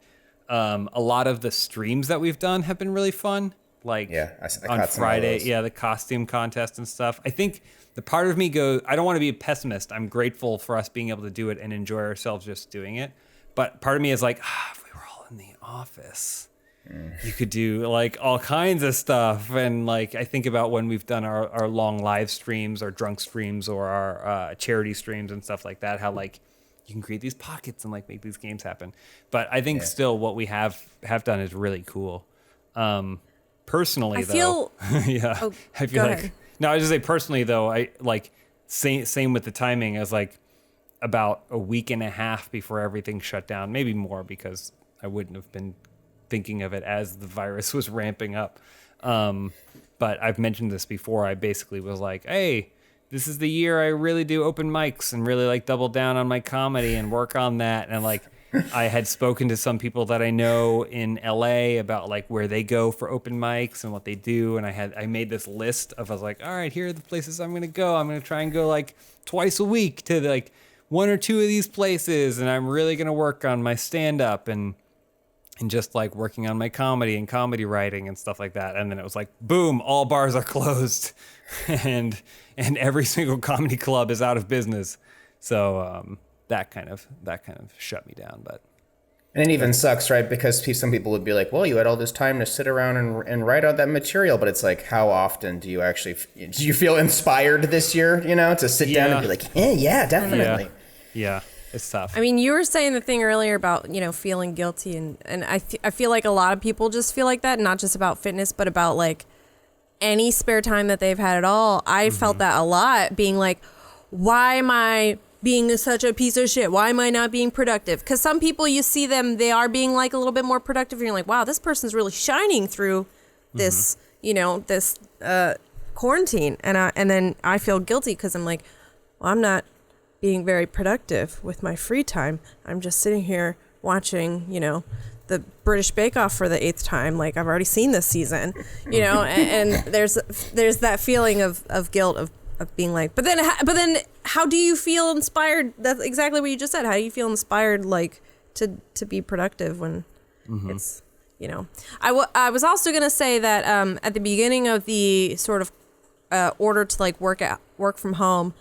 A lot of the streams that we've done have been really fun. Like I on Friday, the costume contest and stuff. I think the part of me goes, I don't want to be a pessimist. I'm grateful for us being able to do it and enjoy ourselves just doing it. But part of me is like, if we were all in the office, you could do like all kinds of stuff. And like, I think about when we've done our long live streams, our drunk streams, or our charity streams and stuff like that, how like you can create these pockets and like make these games happen. But I think still what we have done is really cool. Personally, though, I feel like no. I was just say personally though, I like same with the timing. As like about a week and a half before everything shut down, maybe more because I wouldn't have been thinking of it as the virus was ramping up. But I've mentioned this before. I basically was like, hey, this is the year I really do open mics and really like double down on my comedy and work on that. And like, I had spoken to some people that I know in LA about like where they go for open mics and what they do. And I made this list of, I was like, all right, here are the places I'm going to go. I'm going to try and go like twice a week to like one or two of these places. And I'm really going to work on my stand up and just like working on my comedy and comedy writing and stuff like that. And then it was like, boom, all bars are closed and every single comedy club is out of business. So, that kind of shut me down, but. And it even sucks, right? Because some people would be like, well, you had all this time to sit around and write out that material. But it's like, how often do you feel inspired this year, you know, to sit down and be like, yeah, definitely. Yeah. It's tough. I mean, you were saying the thing earlier about, feeling guilty, and I feel like a lot of people just feel like that, not just about fitness, but about like any spare time that they've had at all. I felt that a lot, being like, why am I being such a piece of shit? Why am I not being productive? Because some people, you see them, they are being like a little bit more productive, and you're like, wow, this person's really shining through this, this quarantine. And then I feel guilty because I'm like, well, I'm not being very productive with my free time. I'm just sitting here watching, the British Bake Off for the 8th time. Like, I've already seen this season, and there's that feeling of guilt of being like, but then how do you feel inspired? That's exactly what you just said. How do you feel inspired, like, to be productive when it's, I was also going to say that at the beginning of the sort of order to like work from home,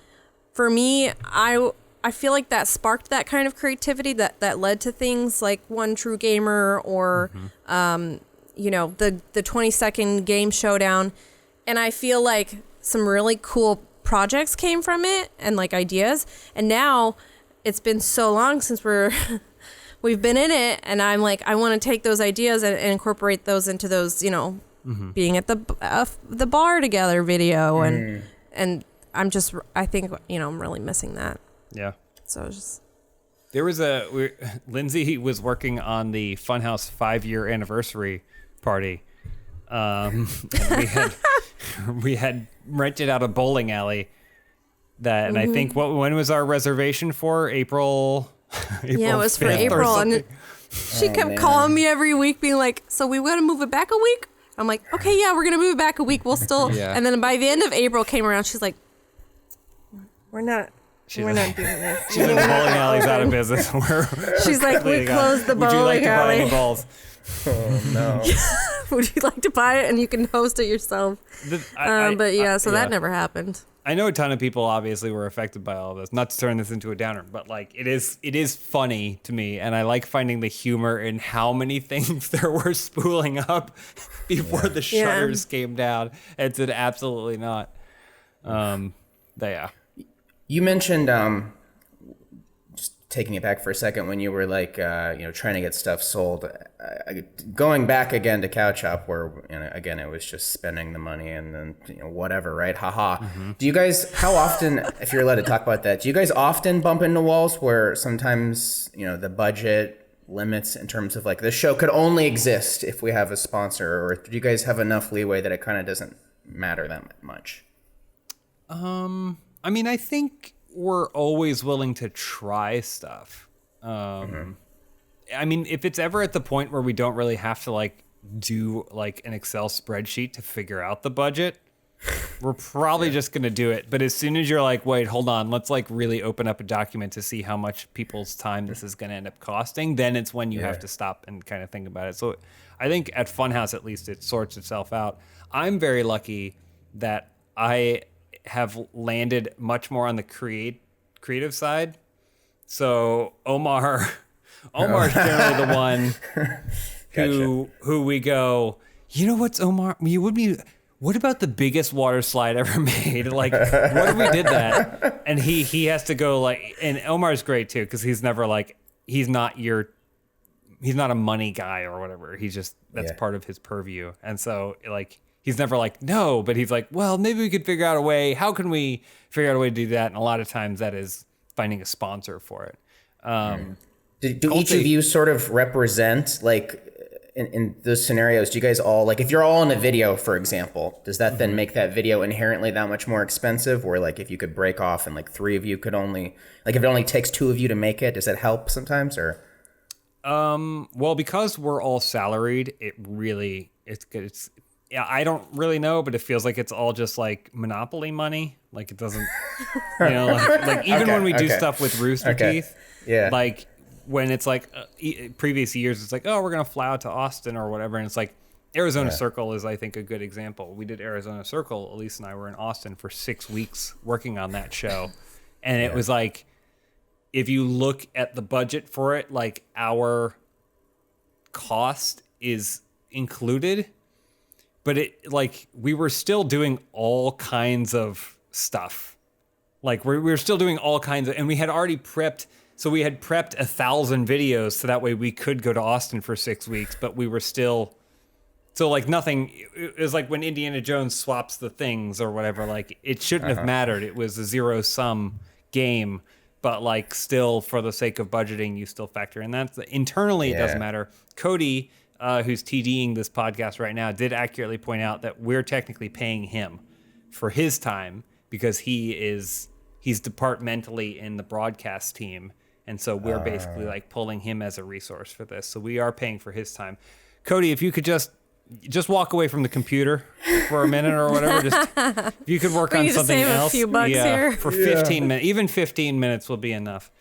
for me, I feel like that sparked that kind of creativity that led to things like One True Gamer or, the 20-second game showdown. And I feel like some really cool projects came from it and like ideas. And now it's been so long since we've been in it. And I'm like, I want to take those ideas and incorporate those into those, being at the bar together video. And I think, I'm really missing that. Yeah. So it's just. There was Lindsay was working on the Funhaus 5-year anniversary party. And we had rented out a bowling alley and I think when was our reservation for? April yeah, it was for April. And she kept calling me every week being like, so we want to move it back a week? I'm like, okay, yeah, we're going to move it back a week. We'll still. Yeah. And then by the end of April came around, she's like, we're not doing this. She's like, the bowling alley's out of business. She's like, we closed the bowling alley. Would you like to buy the balls? Oh, no. Would you like to buy it and you can host it yourself? That never happened. I know a ton of people obviously were affected by all of this. Not to turn this into a downer, but like it is funny to me, and I like finding the humor in how many things there were spooling up before the shutters came down. And said absolutely not. You mentioned, just taking it back for a second, when you were like, trying to get stuff sold. Going back again to Couch Hop, where again it was just spending the money and then whatever, right? Haha. Do you guys? How often, if you're allowed to talk about that, do you guys often bump into walls where sometimes the budget limits in terms of like the show could only exist if we have a sponsor, or do you guys have enough leeway that it kind of doesn't matter that much? I mean, I think we're always willing to try stuff. I mean, if it's ever at the point where we don't really have to like do like an Excel spreadsheet to figure out the budget, we're probably just going to do it. But as soon as you're like, wait, hold on, let's like really open up a document to see how much people's time this is going to end up costing, then it's when you have to stop and kind of think about it. So I think at Funhaus, at least, it sorts itself out. I'm very lucky that I have landed much more on the creative side. So Omar's generally the one who we go, what's Omar? What about the biggest water slide ever made? Like, what if we did that? And he has to go like, and Omar's great too, because he's never like, he's not a money guy or whatever. He's just, that's part of his purview. And so like, he's never like, no, but he's like, well, maybe we could figure out a way. How can we figure out a way to do that? And a lot of times that is finding a sponsor for it. Do each of you sort of represent, like, in those scenarios, do you guys all, like, if you're all in a video, for example, does that then make that video inherently that much more expensive? Or, like, if you could break off and, like, 3 of you could only, like, if it only takes 2 of you to make it, does that help sometimes, or? Well, because we're all salaried, it's good. Yeah, I don't really know, but it feels like it's all just like Monopoly money. Like it doesn't, like even when we do stuff with Rooster Teeth, like when it's like previous years, it's like, oh, we're going to fly out to Austin or whatever. And it's like Arizona Circle is, I think, a good example. We did Arizona Circle. Elise and I were in Austin for 6 weeks working on that show. And it was like, if you look at the budget for it, like our cost is included. But it like we were still doing all kinds of stuff. Like we were still doing all kinds of, and we had already prepped So we had prepped 1,000 videos so that way we could go to Austin for 6 weeks, but we were still... So, like, nothing, it was like when Indiana Jones swaps the things or whatever, like, it shouldn't have mattered. It was a zero-sum game, but, like, still, for the sake of budgeting, you still factor in that. Internally, it doesn't matter. Cody, who's TDing this podcast right now, did accurately point out that we're technically paying him for his time because he's departmentally in the broadcast team, and so we're basically, like, pulling him as a resource for this. So we are paying for his time. Cody, if you could just walk away from the computer for a minute or whatever. Just if you could work on something else. A few bucks here. For 15 minutes. Even 15 minutes will be enough.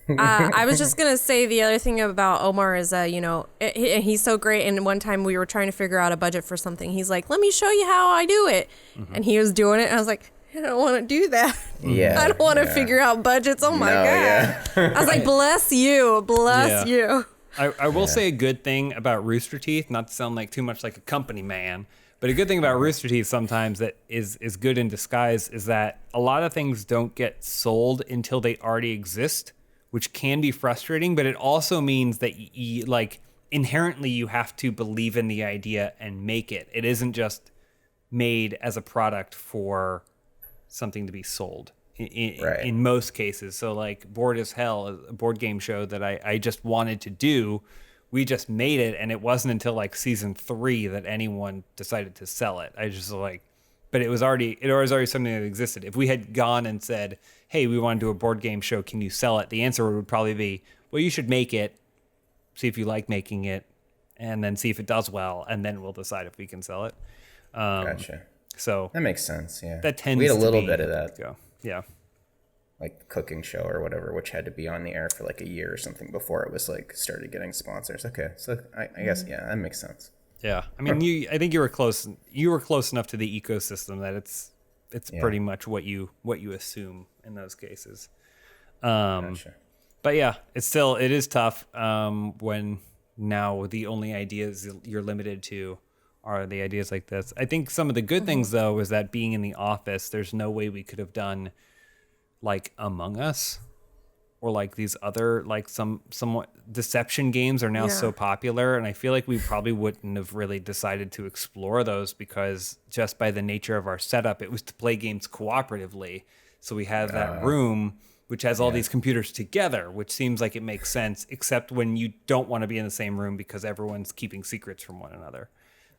I was just gonna say the other thing about Omar is he's so great. And one time we were trying to figure out a budget for something. He's like, "Let me show you how I do it," and he was doing it. And I was like, I don't want to do that. Yeah, I don't want to figure out budgets. Oh my god! Yeah. I was like, bless you. I will say a good thing about Rooster Teeth, not to sound like too much like a company man, but a good thing about Rooster Teeth sometimes that is good in disguise is that a lot of things don't get sold until they already exist, which can be frustrating, but it also means that inherently you have to believe in the idea and make it. It isn't just made as a product for something to be sold. In most cases. So like Bored as Hell, a board game show that I just wanted to do, we just made it, and it wasn't until like season 3 that anyone decided to sell it. But it was already something that existed. If we had gone and said, hey, we want to do a board game show, can you sell it? The answer would probably be, well, you should make it, see if you like making it, and then see if it does well, and then we'll decide if we can sell it. Gotcha. So that makes sense. Yeah, that tends we had a little to bit of that. Go. Yeah. Like the cooking show or whatever, which had to be on the air for like a year or something before it was like started getting sponsors. Okay, so I guess that makes sense. Yeah, I mean, I think you were close. You were close enough to the ecosystem that it's pretty much what you assume in those cases. Gotcha. But yeah, it is tough when now the only ideas you're limited to are the ideas like this. I think some of the good things though is that being in the office, there's no way we could have done like Among Us or like these other like somewhat deception games are now so popular, and I feel like we probably wouldn't have really decided to explore those because just by the nature of our setup, it was to play games cooperatively. So we have that room which has all these computers together, which seems like it makes sense, except when you don't want to be in the same room because everyone's keeping secrets from one another.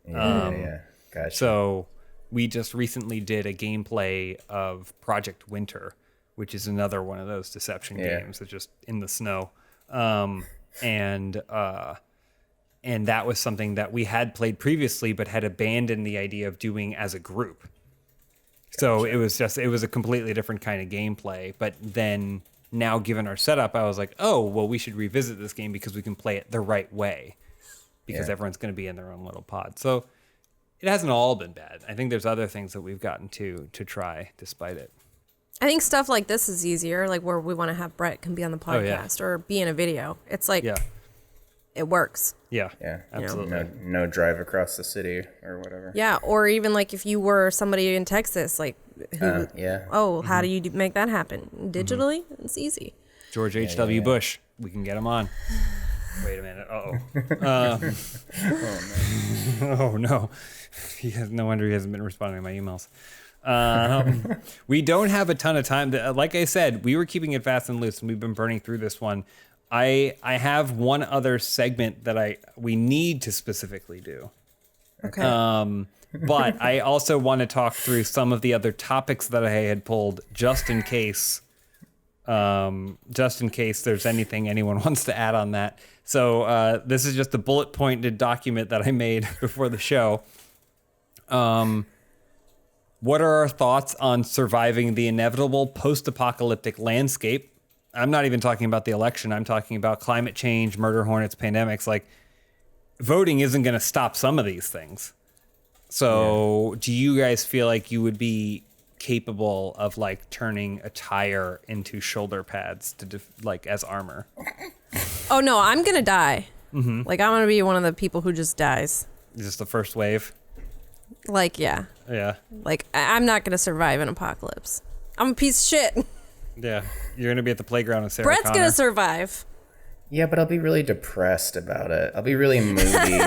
Gotcha. So we just recently did a gameplay of Project Winter, which is another one of those deception games that's just in the snow. And that was something that we had played previously, but had abandoned the idea of doing as a group. Gotcha. So it was a completely different kind of gameplay. But then now given our setup, I was like, oh, well, we should revisit this game because we can play it the right way. Because everyone's going to be in their own little pod. So it hasn't all been bad. I think there's other things that we've gotten to try despite it. I think stuff like this is easier, like where we want to have Brett can be on the podcast or be in a video. It's like, it works. Yeah, absolutely. You know, no drive across the city or whatever. Yeah, or even like if you were somebody in Texas, like, how do you make that happen? Digitally? It's easy. George H.W. Bush, we can get him on. Wait a minute. Oh no. No wonder he hasn't been responding to my emails. We don't have a ton of time. Like I said, we were keeping it fast and loose, and we've been burning through this one. I have one other segment that we need to specifically do. Okay. But I also want to talk through some of the other topics that I had pulled just in case there's anything anyone wants to add on that. So this is just a bullet pointed document that I made before the show. What are our thoughts on surviving the inevitable post-apocalyptic landscape? I'm not even talking about the election. I'm talking about climate change, murder hornets, pandemics. Like, voting isn't going to stop some of these things. So do you guys feel like you would be capable of like turning a tire into shoulder pads to as armor? Oh no, I'm gonna die. Like I'm gonna be one of the people who just dies. Just the first wave? Like, yeah. Yeah. Like I'm not gonna survive an apocalypse. I'm a piece of shit. Yeah, you're gonna be at the playground with Sarah Brett's Connor. gonna survive. Yeah, but I'll be really depressed about it. I'll be really moody.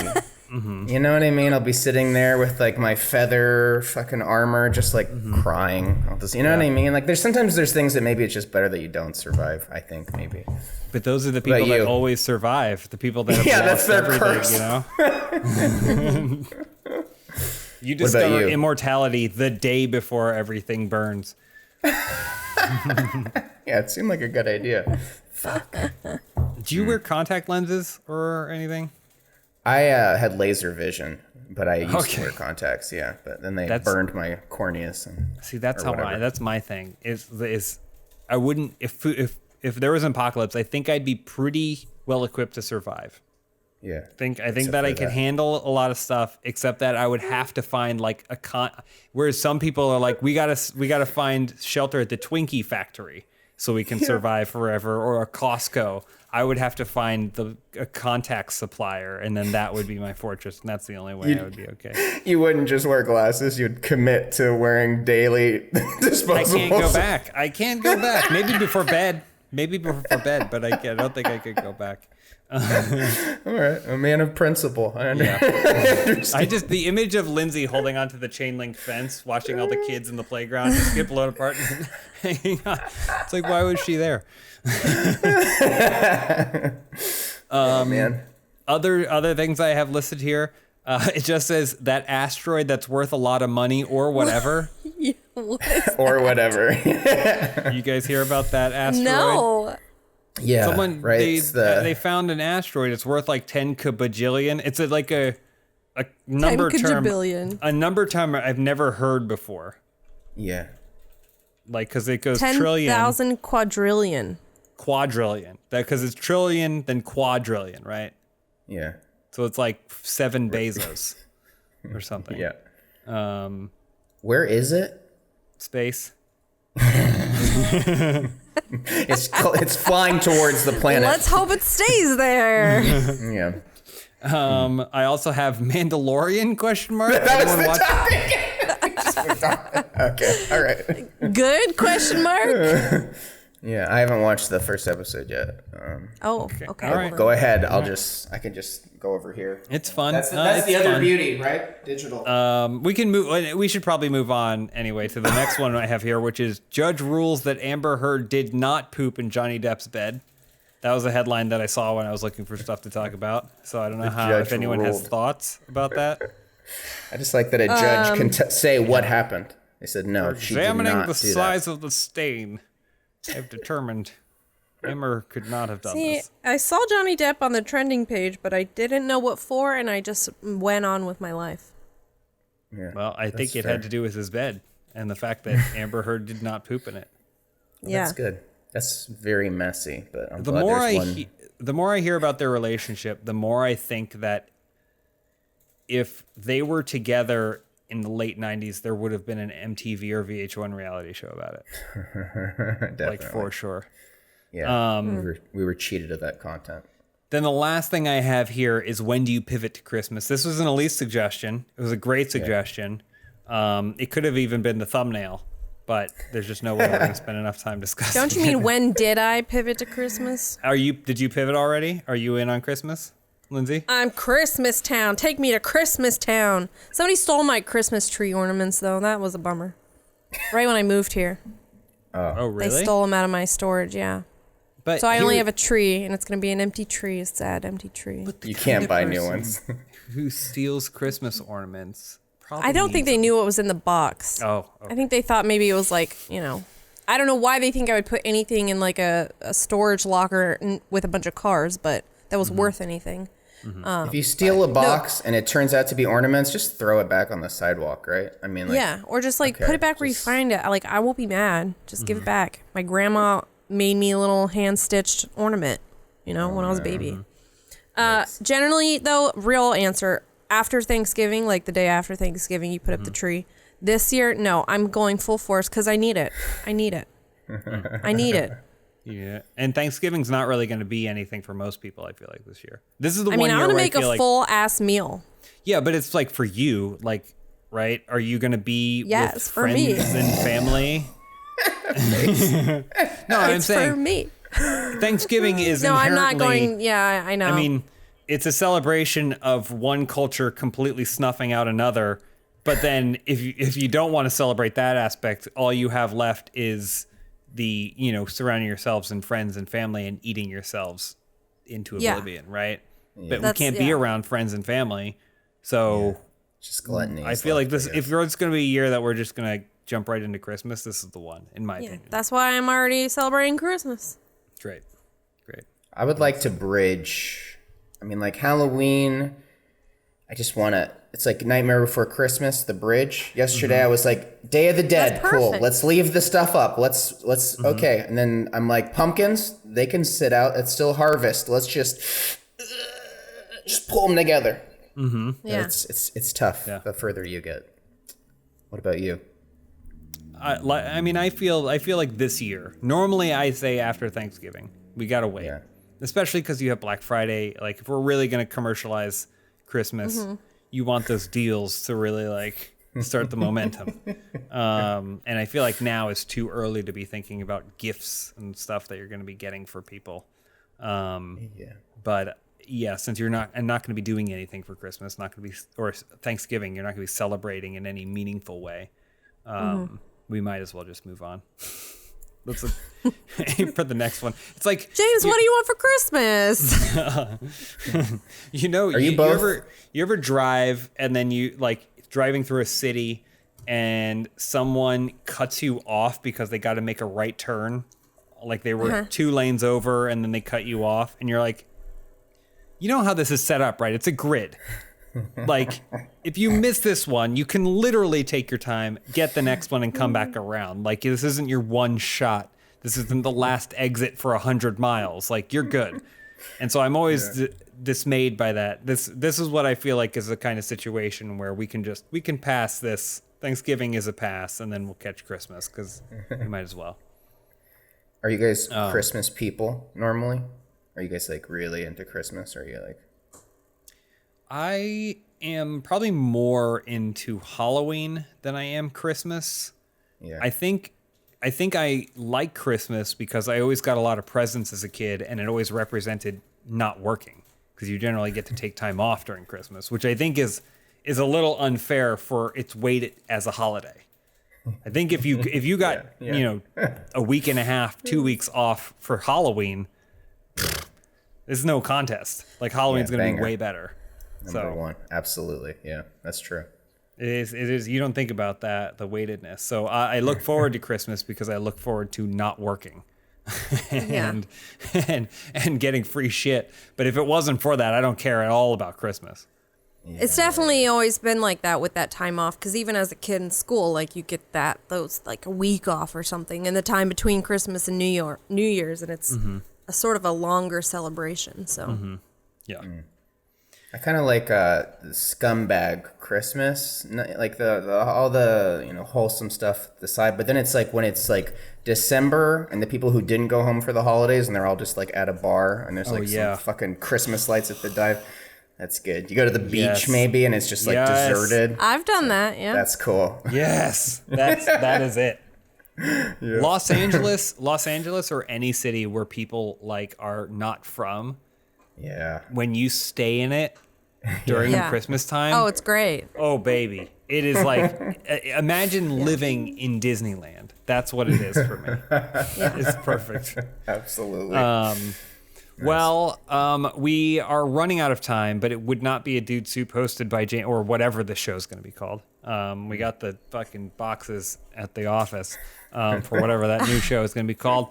You know what I mean? I'll be sitting there with like my feather fucking armor, just like crying. I'll just, you know what I mean? Like there's things that maybe it's just better that you don't survive. I think maybe. But those are the people that always survive. The people that have that's lost their everything, curse. you know? You discover immortality the day before everything burns. Yeah, it seemed like a good idea. Fuck. Do you wear contact lenses or anything? I had laser vision, but I used to wear contacts. Yeah, but then they burned my corneas. See, that's that's my thing. Is I wouldn't if there was an apocalypse, I think I'd be pretty well equipped to survive. Yeah. I think that I could handle a lot of stuff, except that I would have to find like whereas some people are like, we gotta find shelter at the Twinkie factory so we can survive forever, or a Costco. I would have to find a contact supplier, and then that would be my fortress, and that's the only way I would be okay. You wouldn't just wear glasses; you'd commit to wearing daily disposables. I can't go back. Maybe before bed, but I don't think I could go back. All right, a man of principle. I understand. The image of Lindsay holding onto the chain link fence, watching all the kids in the playground just get blown apart and hanging on. It's like, why was she there? Man. Other things I have listed here. It just says that asteroid that's worth a lot of money or whatever. Or whatever. You guys hear about that asteroid? No. Yeah, right. They found an asteroid. It's worth like 10 kabajillion. It's a number 10 term. kajabillion. A number term I've never heard before. Yeah. Like, because it goes 10,000 trillion. 10,000 quadrillion. Quadrillion. Because it's trillion, then quadrillion, right? Yeah. So it's like 7 Bezos or something. Yeah. Where is it? Space. It's flying towards the planet. Let's hope it stays there. Yeah. I also have Mandalorian question mark. That was the topic. Okay. All right. Good question mark. Yeah, I haven't watched the first episode yet. Okay. All right. Go ahead. I can just go over here. It's fun. That's the other fun. Beauty, right? Digital. We can move. We should probably move on anyway to the next one I have here, which is Judge rules that Amber Heard did not poop in Johnny Depp's bed. That was a headline that I saw when I was looking for stuff to talk about. So I don't know if anyone has thoughts about that. I just like that a judge can say what happened. They said no. She did not examining the do size that. of the stain, I've determined Amber could not have done this. I saw Johnny Depp on the trending page, but I didn't know what for, and I just went on with my life. Yeah, well, I think it had to do with his bed and the fact that Amber Heard did not poop in it. Yeah, that's good. That's very messy, but I'm the glad more there's one. The more I hear about their relationship, the more I think that if they were together in the late 90s, there would have been an MTV or VH1 reality show about it. Definitely. Like, for sure. Yeah, we were cheated of that content. Then the last thing I have here is, when do you pivot to Christmas? This was an Elise suggestion. It was a great suggestion. It could have even been the thumbnail, but there's just no way we're going to spend enough time discussing Don't you mean, when did I pivot to Christmas? Did you pivot already? Are you in on Christmas, Lindsay? I'm Christmas Town. Take me to Christmas Town. Somebody stole my Christmas tree ornaments, though. That was a bummer. Right when I moved here. Oh, really? They stole them out of my storage, yeah. But so I only have a tree, and it's going to be an empty tree. A sad empty tree. You can't buy new ones. Who steals Christmas ornaments? I don't think they knew what was in the box. Oh, okay. I think they thought maybe it was like, I don't know why they think I would put anything in like a storage locker with a bunch of cars, but that was worth anything. If you steal a box and it turns out to be ornaments, just throw it back on the sidewalk, right? I mean, like, or just like put it back where you find it. Like, I won't be mad. Just give it back. My grandma made me a little hand-stitched ornament, when I was a baby. Generally, though, real answer, after Thanksgiving, like the day after Thanksgiving, you put up the tree. This year, no, I'm going full force because I need it. I need it. Yeah, and Thanksgiving's not really going to be anything for most people, I feel like, this year. This is the one year I'm where going to make a full-ass meal. Yeah, but it's like for you, like, right? Are you going to be with for me. friends and family? No, I'm It's saying for me. Thanksgiving is No, I'm inherently. not going. Yeah, I know. I mean, it's a celebration of one culture completely snuffing out another. But then if you don't want to celebrate that aspect, all you have left is the, surrounding yourselves and friends and family and eating yourselves into oblivion, right? But we can't be around friends and family. So Just gluttony. I feel like this, if it's going to be a year that we're just going to jump right into Christmas, this is the one, in my opinion. That's why I'm already celebrating Christmas. Great. I would like to bridge. I mean, like Halloween, I just want to. It's like Nightmare Before Christmas, the bridge. Yesterday, I was like, Day of the Dead, That's cool. perfect. Let's leave the stuff up. Let's okay. And then I'm like, pumpkins, they can sit out. It's still harvest. Let's just pull them together. Yeah. It's tough the further you get. What about you? I feel like this year. Normally, I say after Thanksgiving. We gotta wait, especially because you have Black Friday. Like, if we're really gonna commercialize Christmas, you want those deals to really like start the momentum. And I feel like now is too early to be thinking about gifts and stuff that you're gonna be getting for people. But yeah, since I'm not going to be doing anything for Christmas, or Thanksgiving, you're not going to be celebrating in any meaningful way. We might as well just move on. Let's aim for the next one. It's like, James, what do you want for Christmas? you ever drive and then you like driving through a city and someone cuts you off because they got to make a right turn, like they were 2 lanes over and then they cut you off, and you're like, you know how this is set up, right? It's a grid. Like, if you miss this one, you can literally take your time, get the next one, and come back around. Like, this isn't your one shot. This isn't the last exit for 100 miles. Like, you're good. And so I'm always dismayed by that. This is what I feel like is the kind of situation where we can pass this. Thanksgiving is a pass, and then we'll catch Christmas, because we might as well. Are you guys Christmas people normally? Are you guys like really into Christmas? Or are you like? I am probably more into Halloween than I am Christmas. Yeah. I think I like Christmas because I always got a lot of presents as a kid, and it always represented not working, because you generally get to take time off during Christmas, which I think is a little unfair for its weight as a holiday. I think if you got a week and a half, 2 weeks off for Halloween, there's no contest. Like, Halloween's going to be way better. Number one. Absolutely. Yeah, that's true. It is. You don't think about that, the weightedness. So I look forward to Christmas because I look forward to not working and getting free shit. But if it wasn't for that, I don't care at all about Christmas. Yeah. It's definitely always been like that with that time off, because even as a kid in school, like, you get those like a week off or something in the time between Christmas and New Year's, and it's a sort of a longer celebration. So Yeah. I kind of like the scumbag Christmas, like the all the wholesome stuff aside. But then it's like when it's like December and the people who didn't go home for the holidays and they're all just like at a bar and there's some fucking Christmas lights at the dive. That's good. You go to the beach maybe and it's just like deserted. I've done that. Yeah, that's cool. Yes, that is it. Yeah. Los Angeles, or any city where people like are not from. Yeah. When you stay in it during Christmas time. Oh, it's great. Oh, baby. It is like, imagine living in Disneyland. That's what it is for me. It's perfect. Absolutely. Well, we are running out of time, but it would not be a Dude Soup hosted by Jane, or whatever the show's going to be called. We got the fucking boxes at the office for whatever that new show is going to be called.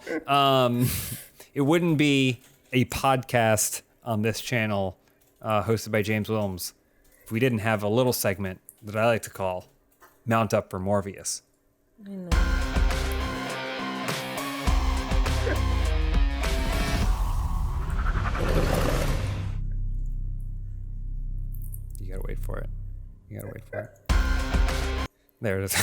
It wouldn't be a podcast on this channel hosted by James Williams if we didn't have a little segment that I like to call Mount Up for Morbius. I know. You gotta wait for it. There it is.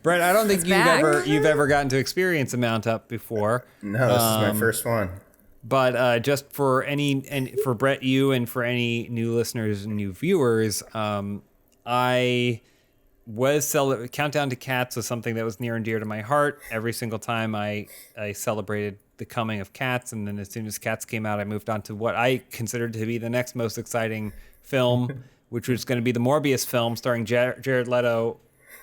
Brett, I don't think you've ever gotten to experience a Mount Up before. No, this is my first one. But just for for Brett, you, and for any new listeners and new viewers, I Countdown to Cats was something that was near and dear to my heart. Every single time I celebrated the coming of Cats, and then as soon as Cats came out, I moved on to what I considered to be the next most exciting film, which was going to be the Morbius film starring Jared Leto,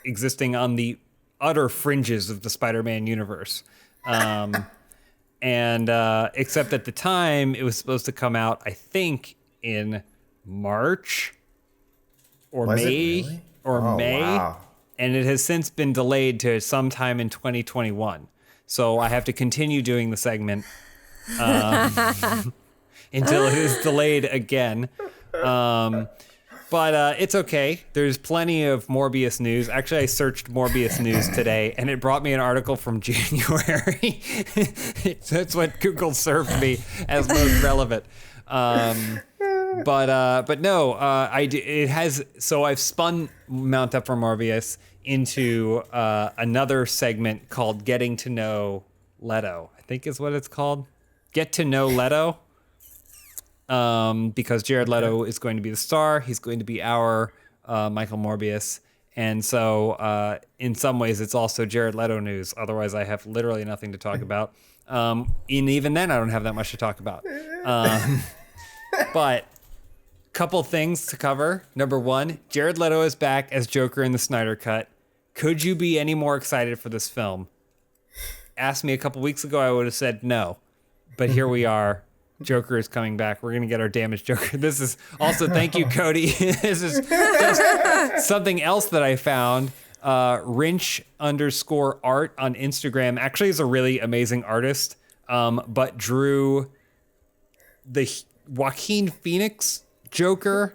existing on the utter fringes of the Spider-Man universe. And except at the time, it was supposed to come out, I think, in March or Was it May really? May. Wow. And it has since been delayed to sometime in 2021. So I have to continue doing the segment until it is delayed again. But it's okay. There's plenty of Morbius news. Actually, I searched Morbius news today, and it brought me an article from January. That's what Google served me as most relevant. But no, it has. So I've spun Mount Up for Morbius into another segment called Getting to Know Leto, I think is what it's called. Get to Know Leto. Because Jared Leto is going to be the star. He's going to be our Michael Morbius. And so in some ways, it's also Jared Leto news. Otherwise, I have literally nothing to talk about. And even then, I don't have that much to talk about. But couple things to cover. Number one, Jared Leto is back as Joker in the Snyder Cut. Could you be any more excited for this film? Asked me a couple weeks ago, I would have said no. But here we are. Joker is coming back. We're going to get our damaged Joker. This is also, thank you, Cody. This is just something else that I found. Rinch_art on Instagram actually is a really amazing artist, but drew the Joaquin Phoenix Joker,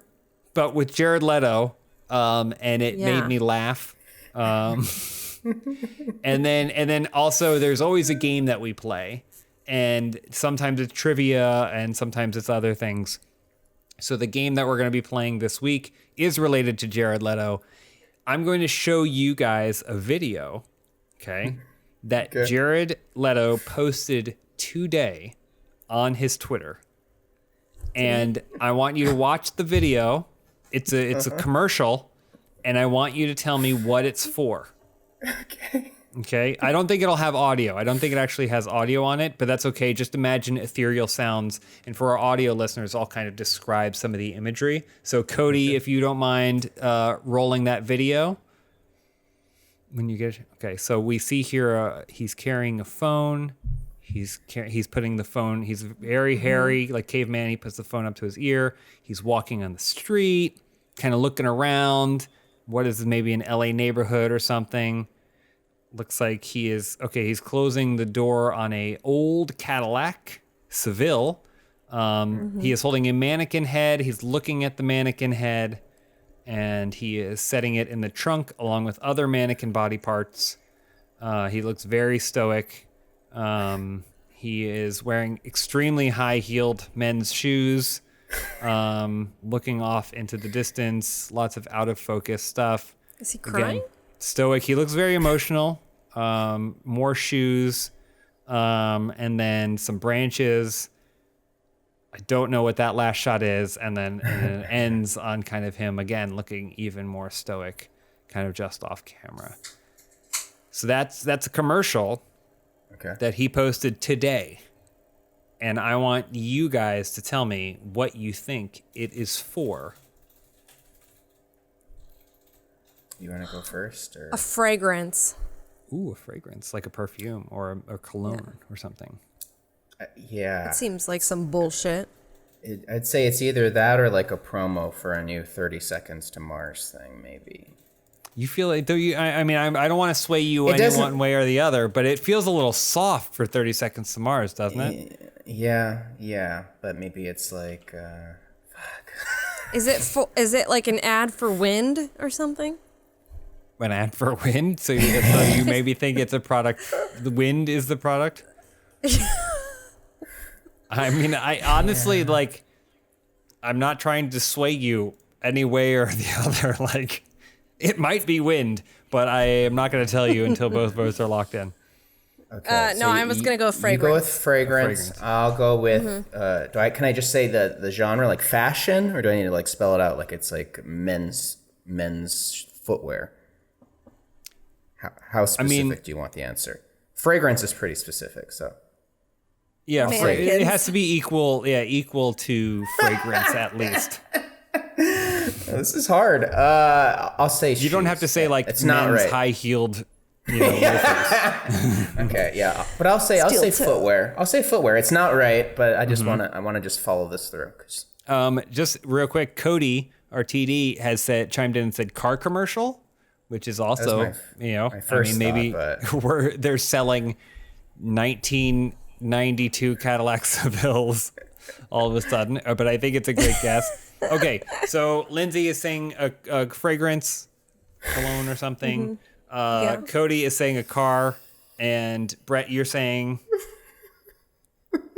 but with Jared Leto, and it made me laugh. And then also there's always a game that we play. And sometimes it's trivia and sometimes it's other things. So the game that we're going to be playing this week is related to Jared Leto. I'm going to show you guys a video, that Jared Leto posted today on his Twitter. And I want you to watch the video. It's a commercial, and I want you to tell me what it's for. Okay, I don't think it'll have audio. I don't think it actually has audio on it, but that's okay. Just imagine ethereal sounds. And for our audio listeners, I'll kind of describe some of the imagery. So Cody, if you don't mind rolling that video. When you get, okay, so we see here he's carrying a phone. He's putting the phone, he's very hairy, like caveman. He puts the phone up to his ear. He's walking on the street, kind of looking around. What is maybe an LA neighborhood or something? Looks like he's closing the door on a old Cadillac Seville. He is holding a mannequin head. He's looking at the mannequin head, and he is setting it in the trunk along with other mannequin body parts. He looks very stoic. He is wearing extremely high-heeled men's shoes, looking off into the distance, lots of out-of-focus stuff. Is he crying? Again, stoic. He looks very emotional. More shoes, and then some branches. I don't know what that last shot is, and then it ends on kind of him again looking even more stoic, kind of just off camera. So that's a commercial that he posted today, and I want you guys to tell me what you think it is for. You want to go first? Or? A fragrance. Ooh, a fragrance, like a perfume or a cologne or something. Yeah. It seems like some bullshit. I'd say it's either that or like a promo for a new 30 Seconds to Mars thing, maybe. You feel like, though you, I mean, I don't want to sway you any one way or the other, but it feels a little soft for 30 Seconds to Mars, doesn't it? Yeah, but maybe it's like, fuck. Is it like an ad for wind or something? An ad for wind? So you maybe think it's a product. The wind is the product? I mean, I honestly, like, I'm not trying to sway you any way or the other. Like, it might be wind, but I am not going to tell you until both votes are locked in. Okay. No, I was going to go fragrance. You go with fragrance. I'll go with, can I just say the genre, like fashion, or do I need to like spell it out like it's like men's footwear? How specific do you want the answer? Fragrance is pretty specific, so. Yeah, it has to be equal. Yeah, equal to fragrance at least. This is hard. I'll say shoes. You don't have to say like it's men's not right. high-heeled, loafers. Okay, yeah, but I'll say footwear. I'll say footwear. It's not right, but I just want to just follow this through. Just real quick, Cody, our TD, has chimed in and said car commercial, which is also my first maybe thought, they're selling 1992 Cadillac Sevilles all of a sudden, but I think it's a great guess. Okay, so Lindsay is saying a fragrance, cologne or something. Cody is saying a car, and Brett, you're saying...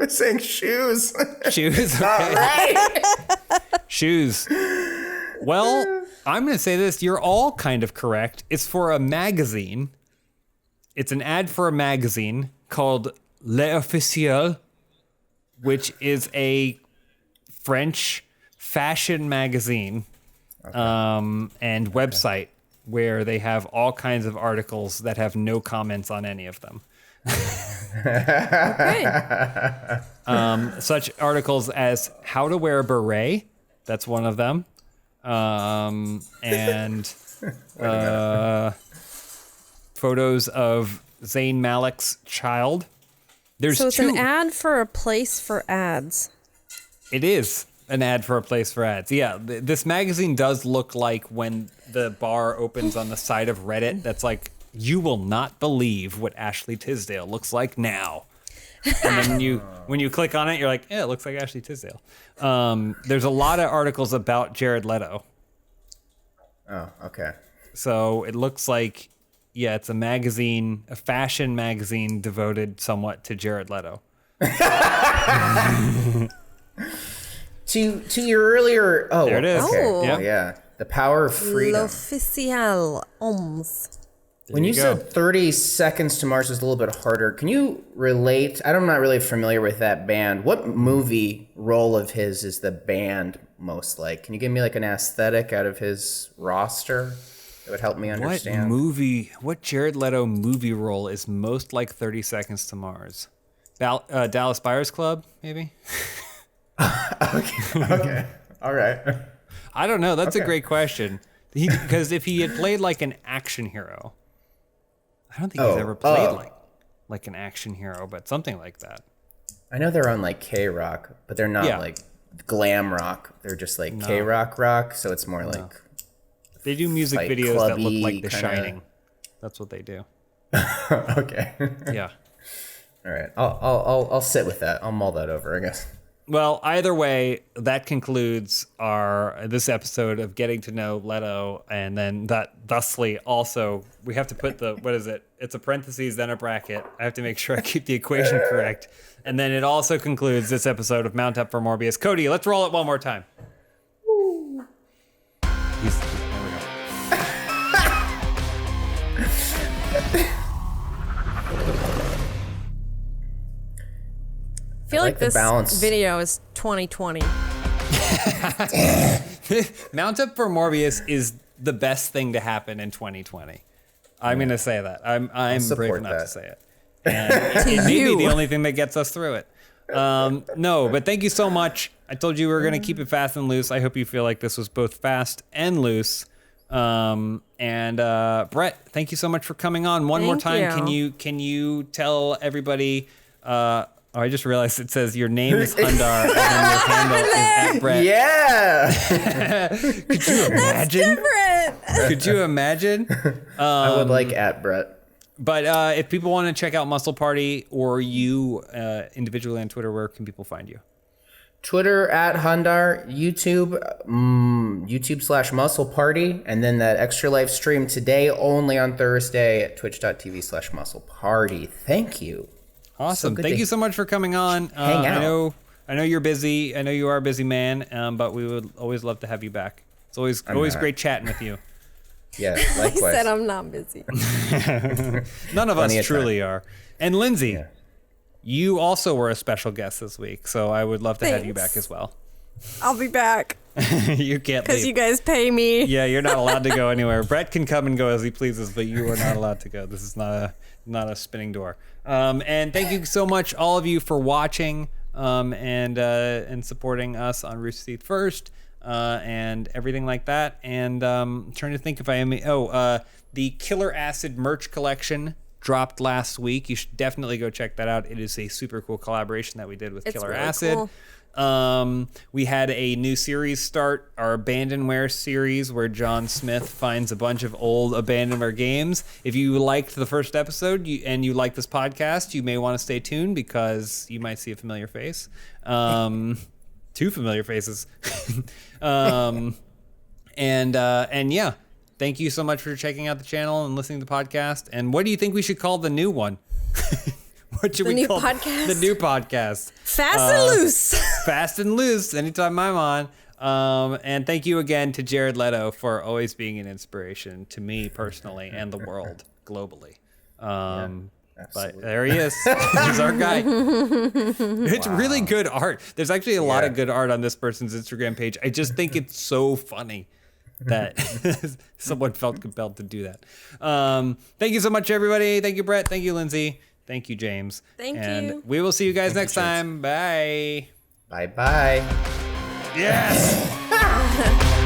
I'm saying shoes. Shoes? Okay. All right. Shoes. Well, I'm going to say this. You're all kind of correct. It's for a magazine. It's an ad for a magazine called L'Officiel, which is a French fashion magazine and website where they have all kinds of articles that have no comments on any of them. Okay. Such articles as how to wear a beret. That's one of them. And photos of Zayn Malik's child. So it's an ad for a place for ads. It is an ad for a place for ads. Yeah, this magazine does look like when the bar opens on the side of Reddit. That's like, you will not believe what Ashley Tisdale looks like now. And then when you click on it, you're like, yeah, it looks like Ashley Tisdale. There's a lot of articles about Jared Leto. Oh, okay. So it looks like, yeah, it's a magazine, a fashion magazine devoted somewhat to Jared Leto. To your earlier... Oh, there it is. Okay. Oh. Yep. Yeah. The power of freedom. L'Officiel Homs. When you said 30 Seconds to Mars is a little bit harder, can you relate? I'm not really familiar with that band. What movie role of his is the band most like? Can you give me like an aesthetic out of his roster that would help me understand? What Jared Leto movie role is most like 30 Seconds to Mars? Dallas Buyers Club, maybe? Okay. All right. I don't know. That's a great question. Because if he had played like an action hero, I don't think he's ever played like an action hero, but something like that. I know they're on like K-Rock, but they're not like glam rock. They're just like K-Rock rock, so it's more like... They do music videos that look like The Shining. That's what they do. Okay. Yeah. All right. I'll sit with that. I'll mull that over, I guess. Well, either way, that concludes this episode of Getting to Know Leto, and then that thusly also we have to put what is it? It's a parentheses then a bracket. I have to make sure I keep the equation correct, and then it also concludes this episode of Mount Up for Morbius. Cody, let's roll it one more time. There we go. I feel like this balance. video is 2020. Mount Up for Morbius is the best thing to happen in 2020. I'm going to say that. I'm brave enough to say it. And it may be the only thing that gets us through it. No, but thank you so much. I told you we were going to keep it fast and loose. I hope you feel like this was both fast and loose. And Brett, thank you so much for coming on one more time. Can you tell everybody... I just realized it says your name is Hundar and then your handle is at Brett. Yeah. Could you imagine? That's different. Could you imagine? I would like at Brett. But if people want to check out Muscle Party or you individually on Twitter, where can people find you? Twitter at Hundar, YouTube, YouTube/Muscle Party, and then that extra live stream today only on Thursday at twitch.tv/Muscle Party. Thank you. Awesome. Thank you so much for coming on. Hang out. I know you're busy. I know you are a busy man, but we would always love to have you back. It's always great chatting with you. Yeah, I likewise. said I'm not busy. None of us truly are. And Lindsay, you also were a special guest this week, so I would love to have you back as well. I'll be back. You can't leave. Because you guys pay me. Yeah, you're not allowed to go anywhere. Brett can come and go as he pleases, but you are not allowed to go. This is not a spinning door. And thank you so much, all of you, for watching and supporting us on Rooster Teeth First and everything like that. And trying to think if I am. The Killer Acid merch collection dropped last week. You should definitely go check that out. It is a super cool collaboration that we did with Killer Acid. Cool. We had a new series start, our Abandonware series, where John Smith finds a bunch of old Abandonware games. If you liked the first episode and you like this podcast, you may want to stay tuned because you might see a familiar face. Two familiar faces. And yeah, thank you so much for checking out the channel and listening to the podcast. And what do you think we should call the new one? What should we call the new podcast? Fast and Loose. Fast and Loose, anytime I'm on. And thank you again to Jared Leto for always being an inspiration to me personally and the world globally. But there he is. He's our guy. It's really good art. There's actually a lot of good art on this person's Instagram page. I just think it's so funny that someone felt compelled to do that. Thank you so much, everybody. Thank you, Brett. Thank you, Lindsay. Thank you, James. Thank you. And we will see you guys next time. Bye. Bye-bye. Yes.